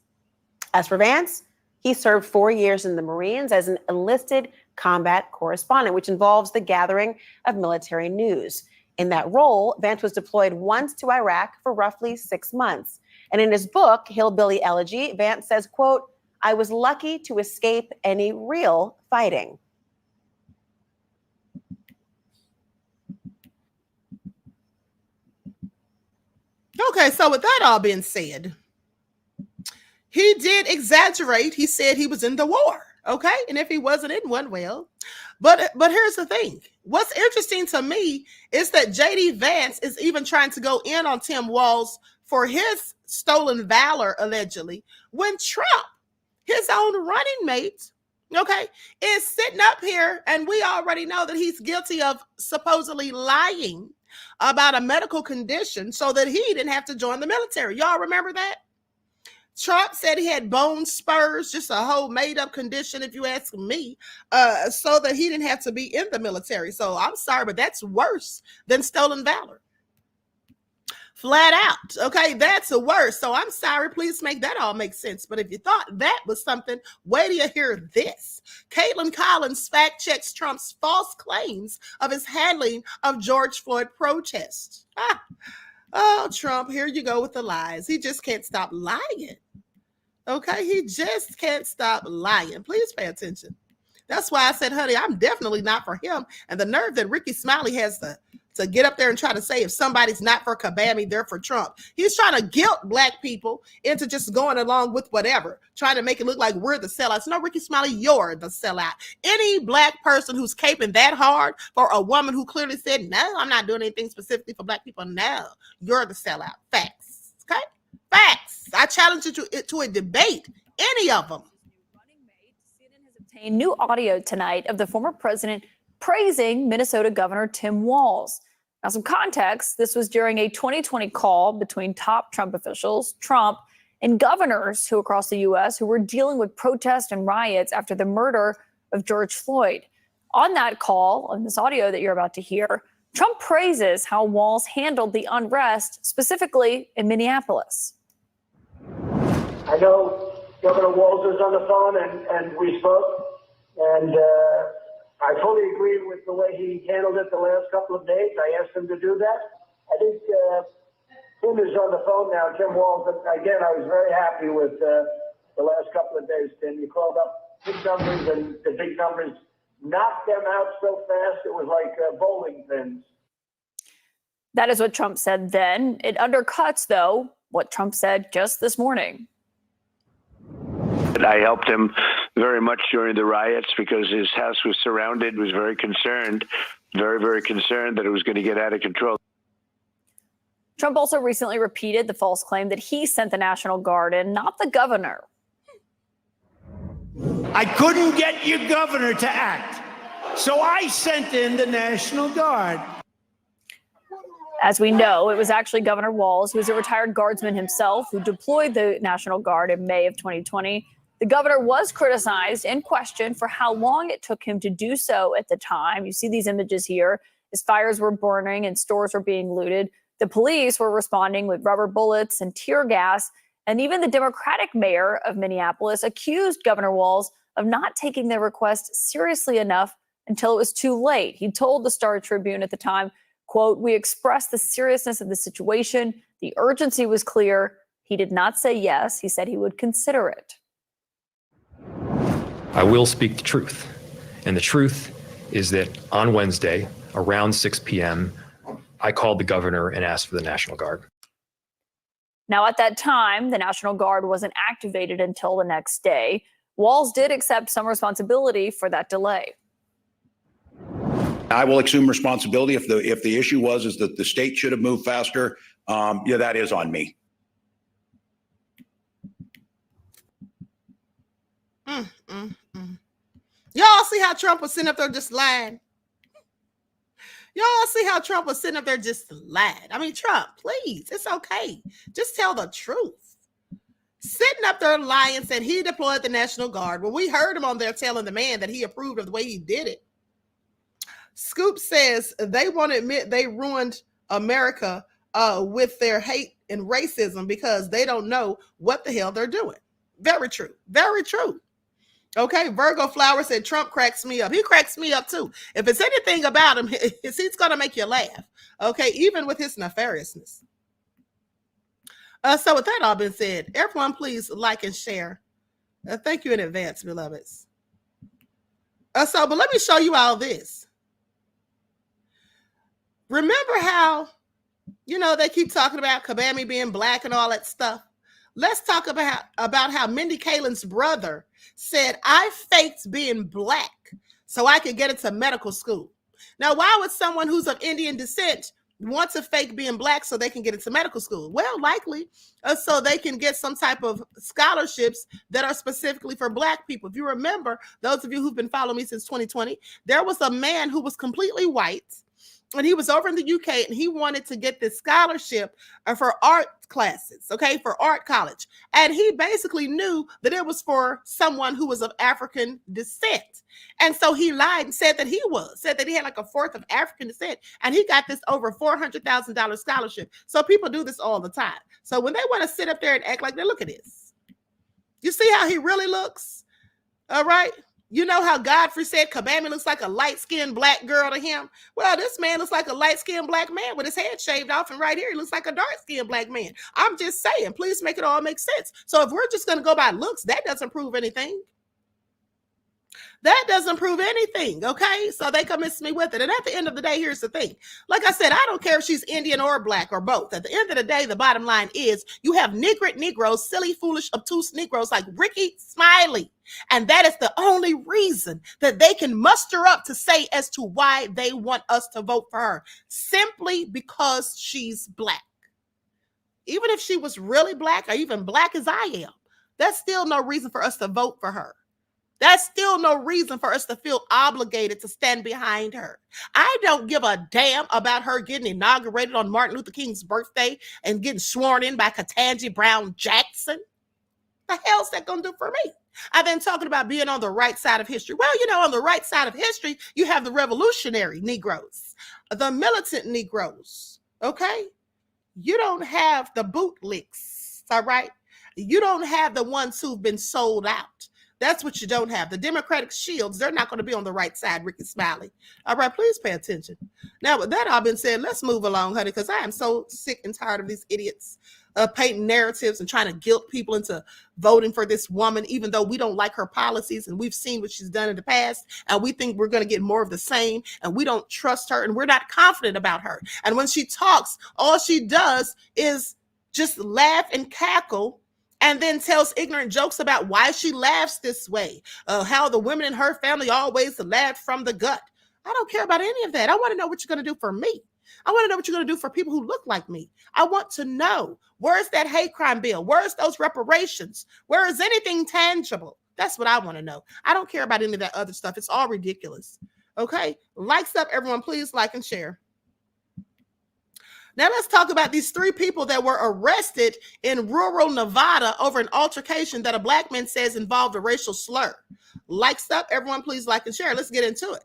As for Vance, he served 4 years in the Marines as an enlisted combat correspondent, which involves the gathering of military news. In that role, Vance was deployed once to Iraq for roughly 6 months. And in his book, Hillbilly Elegy, Vance says, quote, I was lucky to escape any real fighting. Okay, so with that all being said, he did exaggerate. He said he was in the war. Okay, and if he wasn't in one, well, but here's the thing. What's interesting to me is that JD Vance is even trying to go in on Tim Walz for his stolen valor, allegedly, when Trump, his own running mate, okay, is sitting up here, and we already know that he's guilty of supposedly lying about a medical condition so that he didn't have to join the military. Y'all remember that? Trump said he had bone spurs, just a whole made-up condition, if you ask me, so that he didn't have to be in the military. So I'm sorry, but that's worse than stolen valor. Flat out. Okay, that's worse. So I'm sorry, please make that all make sense. But if you thought that was something, wait till you hear this. Caitlin Collins fact-checks Trump's false claims of his handling of George Floyd protests. Oh, Trump, here you go with the lies. He just can't stop lying. Okay, he just can't stop lying. Please pay attention. That's why I said, honey, I'm definitely not for him. And the nerve that Rickey Smiley has to get up there and try to say if somebody's not for Kabami, they're for Trump. He's trying to guilt Black people into just going along with whatever, trying to make it look like we're the sellouts. No, Rickey Smiley, you're the sellout. Any Black person who's caping that hard for a woman who clearly said, no, I'm not doing anything specifically for Black people, no, you're the sellout. Facts. Okay? Facts. I challenge you to a debate, any of them. Obtained new audio tonight of the former president praising Minnesota Governor Tim Walz. Now, some context, this was during a 2020 call between top Trump officials, Trump, and governors who across the U.S. who were dealing with protests and riots after the murder of George Floyd. On that call, on this audio that you're about to hear, Trump praises how Walz handled the unrest, specifically in Minneapolis. I know Governor Walz was on the phone and we spoke, and I fully agree with the way he handled it the last couple of days. I asked him to do that. I think Tim is on the phone now, Tim Walz. Again, I was very happy with the last couple of days, Tim. You called up big numbers, and the big numbers knocked them out so fast it was like bowling pins. That is what Trump said then. It undercuts, though, what Trump said just this morning. I helped him very much during the riots because his house was surrounded, was very concerned, very concerned that it was going to get out of control. Trump also recently repeated the false claim that he sent the National Guard in, not the governor. I couldn't get your governor to act, so I sent in the National Guard. As we know, it was actually Governor Walz, who is a retired guardsman himself, who deployed the National Guard in May of 2020. The governor was criticized and questioned for how long it took him to do so at the time. You see these images here as fires were burning and stores were being looted. The police were responding with rubber bullets and tear gas. And even the Democratic mayor of Minneapolis accused Governor Walz of not taking their request seriously enough until it was too late. He told the Star Tribune at the time, quote, "We expressed the seriousness of the situation. The urgency was clear. He did not say yes. He said he would consider it." I will speak the truth. And the truth is that on Wednesday, around 6 p.m., I called the governor and asked for the National Guard. Now, at that time, the National Guard wasn't activated until the next day. Walz did accept some responsibility for that delay. I will assume responsibility if the issue was that the state should have moved faster. Yeah, that is on me. Y'all see how Trump was sitting up there just lying? Y'all see how Trump was sitting up there just lying? I mean, Trump, please, it's okay. Just tell the truth. Sitting up there lying, said he deployed the National Guard. Well, we heard him on there telling the man that he approved of the way he did it. Scoop says they won't admit they ruined America with their hate and racism because they don't know what the hell they're doing. Very true. Very true. Okay, Virgo Flower said Trump cracks me up. He cracks me up too. If it's anything about him, he's going to make you laugh. Okay, even with his nefariousness. So with that all been said, everyone please like and share. Thank you in advance, beloveds. But let me show you all this. Remember how, You know, they keep talking about Kabami being black and all that stuff. Let's talk about how Mindy Kaling's brother said, I faked being black so I could get into medical school. Now, why would someone who's of Indian descent want to fake being black so they can get into medical school? Well, likely so they can get some type of scholarships that are specifically for black people. If you remember, those of you who've been following me since 2020, there was a man who was completely white, and he was over in the UK, and he wanted to get this scholarship for art classes, okay, for art college. And he basically knew that it was for someone who was of African descent. And so he lied and said that he had like a fourth of African descent, and he got this over $400,000 scholarship. So people do this all the time. So when they want to sit up there and act like, look at this. You see how he really looks? All right. You know how Godfrey said Kabami looks like a light-skinned black girl to him? Well, this man looks like a light-skinned black man with his head shaved off, and right here he looks like a dark-skinned black man. I'm just saying, please make it all make sense. So if we're just going to go by looks, that doesn't prove anything. That doesn't prove anything, okay? So they convince me with it. And at the end of the day, here's the thing. Like I said, I don't care if she's Indian or black or both. At the end of the day, the bottom line is you have niggard Negroes, silly, foolish, obtuse Negroes like Rickey Smiley. And that is the only reason that they can muster up to say as to why they want us to vote for her. Simply because she's black. Even if she was really black or even black as I am, that's still no reason for us to vote for her. That's still no reason for us to feel obligated to stand behind her. I don't give a damn about her getting inaugurated on Martin Luther King's birthday and getting sworn in by Ketanji Brown Jackson. The hell's that going to do for me? I've been talking about being on the right side of history. Well, you know, on the right side of history, you have the revolutionary Negroes, the militant Negroes, okay? You don't have the bootlicks, all right? You don't have the ones who've been sold out. That's what you don't have. The Democratic shields, they're not going to be on the right side, Rickey Smiley. All right, please pay attention. Now, with that all been said, let's move along, honey, because I am so sick and tired of these idiots painting narratives and trying to guilt people into voting for this woman, even though we don't like her policies and we've seen what she's done in the past, and we think we're going to get more of the same, and we don't trust her, and we're not confident about her. And when she talks, all she does is just laugh and cackle, and then tells ignorant jokes about why she laughs this way, how the women in her family always laughed from the gut. I don't care about any of that. I want to know what you're going to do for me. I want to know what you're going to do for people who look like me. I want to know, where's that hate crime bill? Where's those reparations? Where is anything tangible? That's what I want to know. I don't care about any of that other stuff. It's all ridiculous. Okay? Likes up, everyone. Please like and share. Now let's talk about these 3 people that were arrested in rural Nevada over an altercation that a black man says involved a racial slur. Likes up, everyone, please like and share. Let's get into it.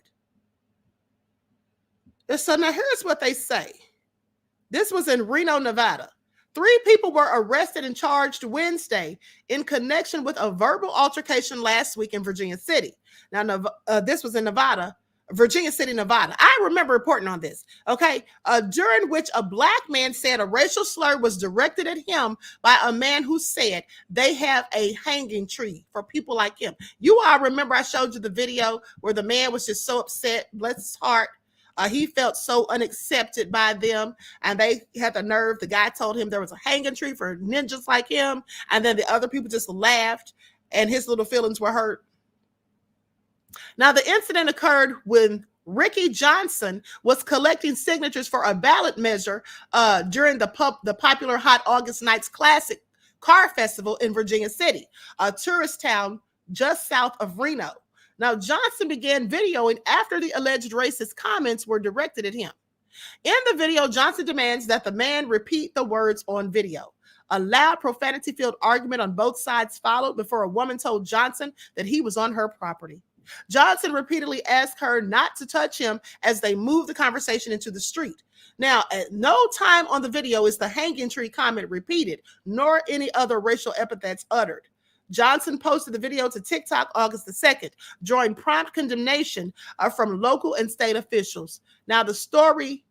So now here's what they say. This was in Reno, Nevada. 3 people were arrested and charged Wednesday in connection with a verbal altercation last week in Virginia City. Now, this was in Nevada. Virginia City, Nevada. I remember reporting on this, okay? During which a black man said a racial slur was directed at him by a man who said they have a hanging tree for people like him. You all remember I showed you the video where the man was just so upset, bless his heart. He felt so unaccepted by them, and they had the nerve. The guy told him there was a hanging tree for ninjas like him, and then the other people just laughed, and his little feelings were hurt. Now, the incident occurred when Ricky Johnson was collecting signatures for a ballot measure during the popular Hot August Nights Classic Car Festival in Virginia City, a tourist town just south of Reno. Now, Johnson began videoing after the alleged racist comments were directed at him. In the video, Johnson demands that the man repeat the words on video. A loud profanity-filled argument on both sides followed before a woman told Johnson that he was on her property. Johnson repeatedly asked her not to touch him as they moved the conversation into the street. Now, at no time on the video is the hanging tree comment repeated, nor any other racial epithets uttered. Johnson posted the video to TikTok August the 2nd, drawing prompt condemnation from local and state officials. Now, the Story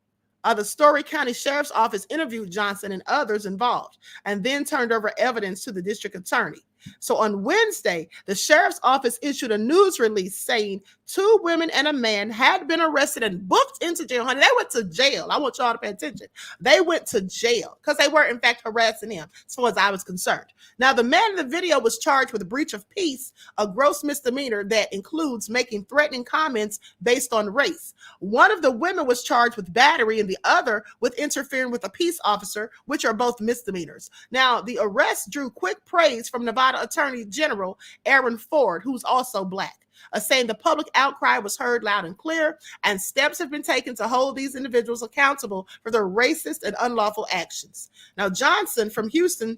County Sheriff's Office interviewed Johnson and others involved, and then turned over evidence to the district attorney. So on Wednesday, the sheriff's office issued a news release saying 2 women and a man had been arrested and booked into jail. Honey, they went to jail. I want y'all to pay attention. They went to jail because they were, in fact, harassing him, as far as I was concerned. Now, the man in the video was charged with a breach of peace, a gross misdemeanor that includes making threatening comments based on race. One of the women was charged with battery and the other with interfering with a peace officer, which are both misdemeanors. Now, the arrest drew quick praise from Nevada Attorney General Aaron Ford, who's also Black, saying the public outcry was heard loud and clear, and steps have been taken to hold these individuals accountable for their racist and unlawful actions. Now, Johnson from Houston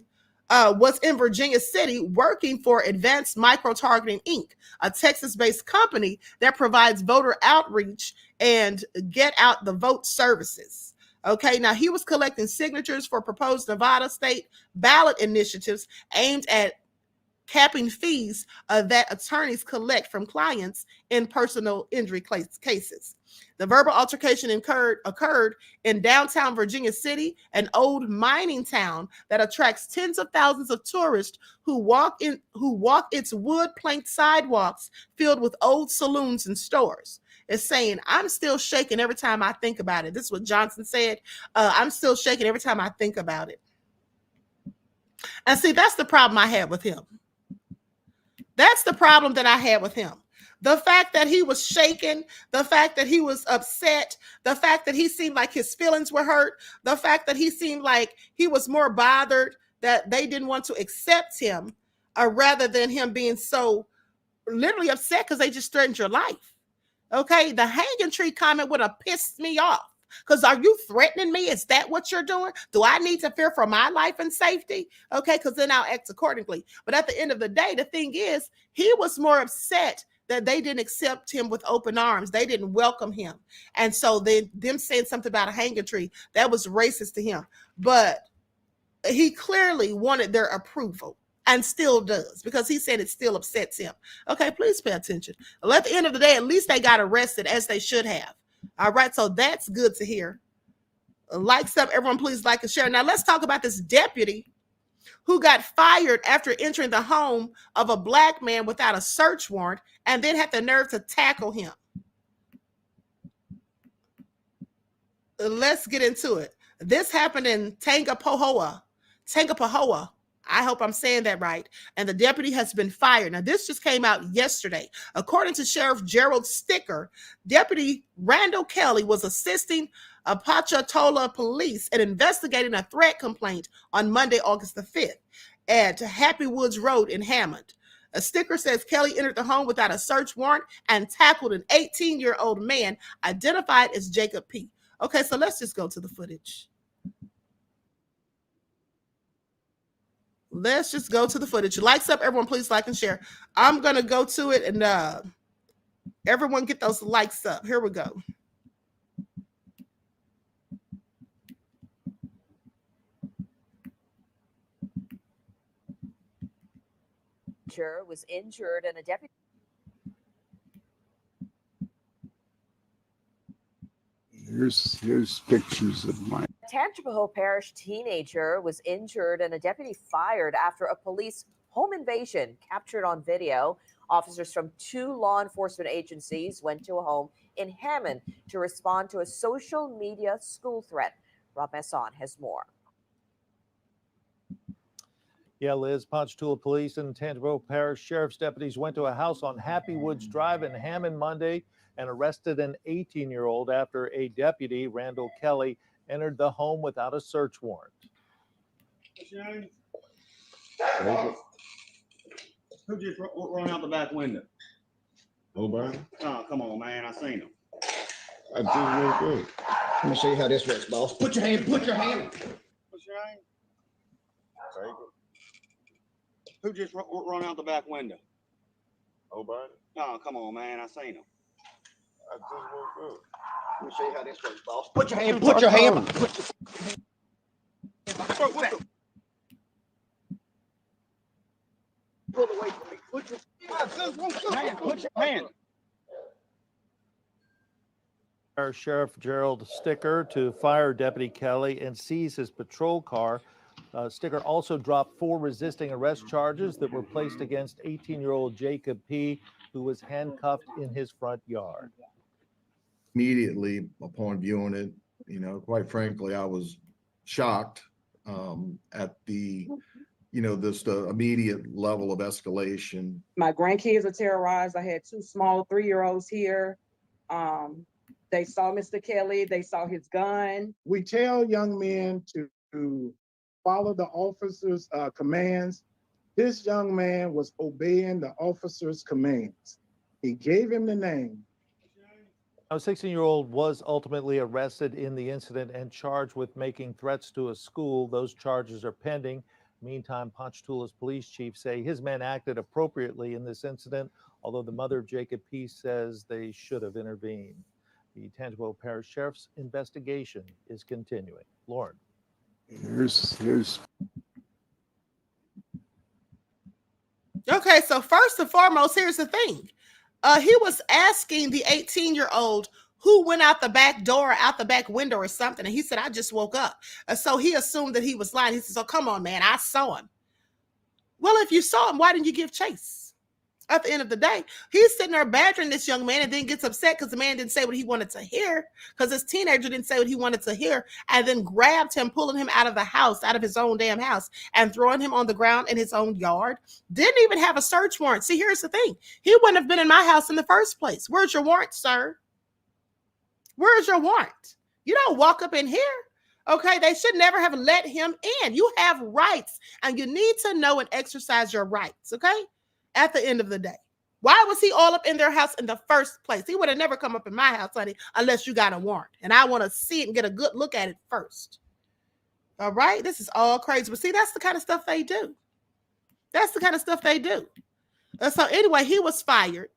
was in Virginia City working for Advanced Micro-Targeting, Inc., a Texas-based company that provides voter outreach and get out the vote services. Okay, now he was collecting signatures for proposed Nevada state ballot initiatives aimed at capping fees that attorneys collect from clients in personal injury cases. The verbal altercation occurred in downtown Virginia City, an old mining town that attracts tens of thousands of tourists who walk its wood planked sidewalks filled with old saloons and stores. It's saying, I'm still shaking every time I think about it. This is what Johnson said. I'm still shaking every time I think about it. And see, that's the problem I had with him. That's the problem that I had with him. The fact that he was shaken, the fact that he was upset, the fact that he seemed like his feelings were hurt, the fact that he seemed like he was more bothered that they didn't want to accept him, rather than him being so literally upset because they just threatened your life. Okay, the hanging tree comment would have pissed me off. Because are you threatening me? Is that what you're doing? Do I need to fear for my life and safety? Okay, because then I'll act accordingly. But at the end of the day, the thing is, he was more upset that they didn't accept him with open arms. They didn't welcome him. And so them saying something about a hanging tree, that was racist to him. But he clearly wanted their approval and still does, because he said it still upsets him. Okay, please pay attention. Well, at the end of the day, at least they got arrested, as they should have. All right, so that's good to hear. Likes up, everyone, please like and share. Now let's talk about this deputy who got fired after entering the home of a Black man without a search warrant and then had the nerve to tackle him. Let's get into it. This happened in Tangipahoa. I hope I'm saying that right. And the deputy has been fired. Now, this just came out yesterday. According to Sheriff Gerald Sticker, Deputy Randall Kelly was assisting Apachatola police in investigating a threat complaint on Monday, August the 5th at Happy Woods Road in Hammond. A Sticker says Kelly entered the home without a search warrant and tackled an 18-year-old man identified as Jacob P. Okay, so let's just go to the footage. Let's just go to the footage. Likes up, everyone, please like and share. I'm going to go to it, and everyone get those likes up. Here we go. Was injured and a deputy. Here's pictures of my. Tangipahoa Parish teenager was injured and a deputy fired after a police home invasion captured on video. Officers from 2 law enforcement agencies went to a home in Hammond to respond to a social media school threat. Rob Masson has more. Yeah, Liz, Ponchatoula Police and Tangipahoa Parish Sheriff's deputies went to a house on Happy Woods Drive in Hammond Monday and arrested an 18-year-old after a deputy, Randall Kelly, entered the home without a search warrant. Who just run out the back window? Nobody. Oh, come on, man. I seen him. I just woke up. Let me show you how this works, boss. Put your hand. What's your name? Who just run out the back window? Nobody. Oh, come on, man. I seen him. I just woke up. Let me show you how this works, boss. Put your hand. Put your hand. Pull away from me. Put your hand. Sheriff Gerald Sticker to fire Deputy Kelly and seize his patrol car Sticker also dropped 4 resisting arrest charges that were placed against 18-year-old Jacob P., who was handcuffed in his front yard. Immediately upon viewing it, quite frankly, I was shocked at the immediate level of escalation. My grandkids are terrorized. I had 2 small 3-year-olds here. They saw Mr. Kelly. They saw his gun. We tell young men to follow the officer's commands. This young man was obeying the officer's commands. He gave him the name. A 16-year-old was ultimately arrested in the incident and charged with making threats to a school. Those charges are pending. Meantime, Ponchatoula's police chief say his men acted appropriately in this incident, although the mother of Jacob P. says they should have intervened. The Tangipahoa Parish Sheriff's investigation is continuing. Lauren. Here's. Okay, so first and foremost, here's the thing. He was asking the 18-year-old who went out the back door, out the back window or something. And he said, I just woke up. So he assumed that he was lying. He said, so come on, man, I saw him. Well, if you saw him, why didn't you give chase? At the end of the day, he's sitting there badgering this young man and then gets upset because the man didn't say what he wanted to hear, because this teenager didn't say what he wanted to hear, and then grabbed him, pulling him out of the house, out of his own damn house, and throwing him on the ground in his own yard. Didn't even have a search warrant. See, here's the thing. He wouldn't have been in my house in the first place. Where's your warrant, sir? Where's your warrant? You don't walk up in here. Okay, they should never have let him in. You have rights, and you need to know and exercise your rights, okay? At the end of the day. Why was he all up in their house in the first place? He would have never come up in my house, honey, unless you got a warrant. And I want to see it and get a good look at it first. All right? This is all crazy. But see, that's the kind of stuff they do. That's the kind of stuff they do. So anyway, he was fired.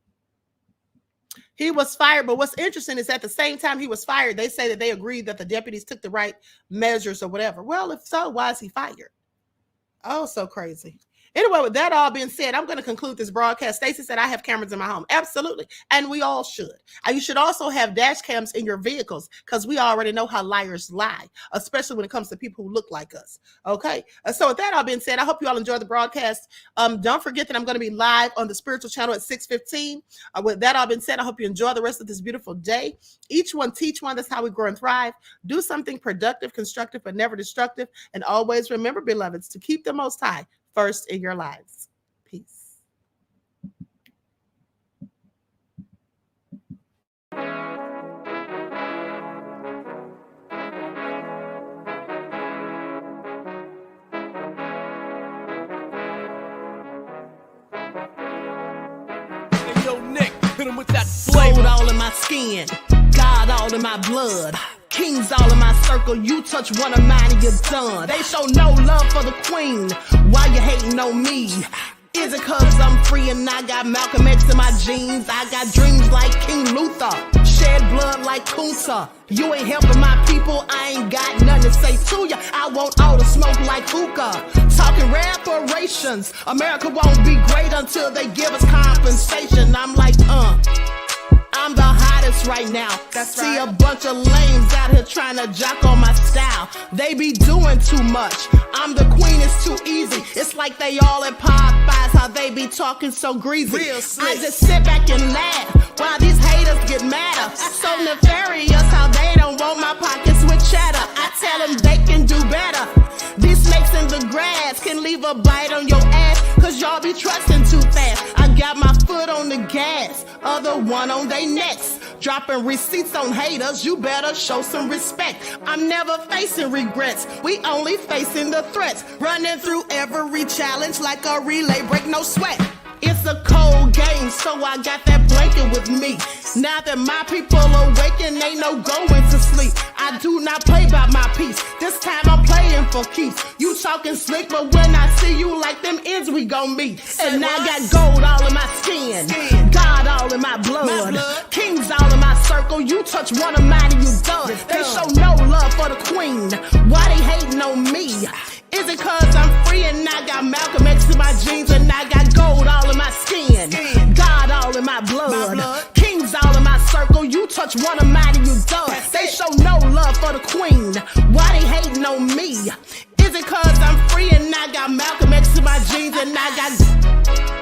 He was fired. But what's interesting is at the same time he was fired, they say that they agreed that the deputies took the right measures or whatever. Well, if so, why is he fired? Oh, so crazy. Anyway, with that all being said, I'm going to conclude this broadcast. Stacey said I have cameras in my home. Absolutely. And we all should. And you should also have dash cams in your vehicles, because we already know how liars lie, especially when it comes to people who look like us. Okay. So with that all being said, I hope you all enjoy the broadcast. Don't forget that I'm going to be live on the spiritual channel at 6:15. With that all being said, I hope you enjoy the rest of this beautiful day. Each one teach one. That's how we grow and thrive. Do something productive, constructive, but never destructive. And always remember, beloveds, to keep the Most High first in your lives. Peace. Hey, yo, Nick, hit him with that flavor. Soul all in my skin, God all in my blood. Kings all in my circle, you touch one of mine and you're done. They show no love for the queen, why you hating on me? Is it cause I'm free and I got Malcolm X in my jeans? I got dreams like King Luther, shed blood like Kunta. You ain't helping my people, I ain't got nothing to say to ya. I want all the smoke like hookah. Talking reparations, America won't be great until they give us compensation. I'm like, I'm the hottest right now. That's See right. A bunch of lames out here trying to jock on my style. They be doing too much. I'm the queen, it's too easy. It's like they all at Popeyes, how they be talking so greasy. Real slick. I just sit back and laugh while these haters get madder. So nefarious how they don't want my pockets with cheddar. I tell them they can do better. These snakes in the grass can leave a bite on your ass, cause y'all be trusting too fast. I got my foot on the gas, other one on they necks. Dropping receipts on haters, you better show some respect. I'm never facing regrets, we only facing the threats. Running through every challenge like a relay, break no sweat. It's a cold game, so I got that blanket with me. Now that my people awaken, ain't no going to sleep. I do not play by my piece, this time I'm playing for keeps. You talking slick, but when I see you like them ends, we gon' meet. And I got gold all in my skin, God all in my blood. Kings all in my circle, you touch one of mine and you done. They show no love for the queen, why they hating on me? Is it cause I'm free and I got Malcolm X in my jeans and I got gold all in my skin, God all in my blood. Kings all in my circle, you touch one of mine and you done. They show no love for the queen, why they hating on me? Is it cause I'm free and I got Malcolm X in my jeans and I got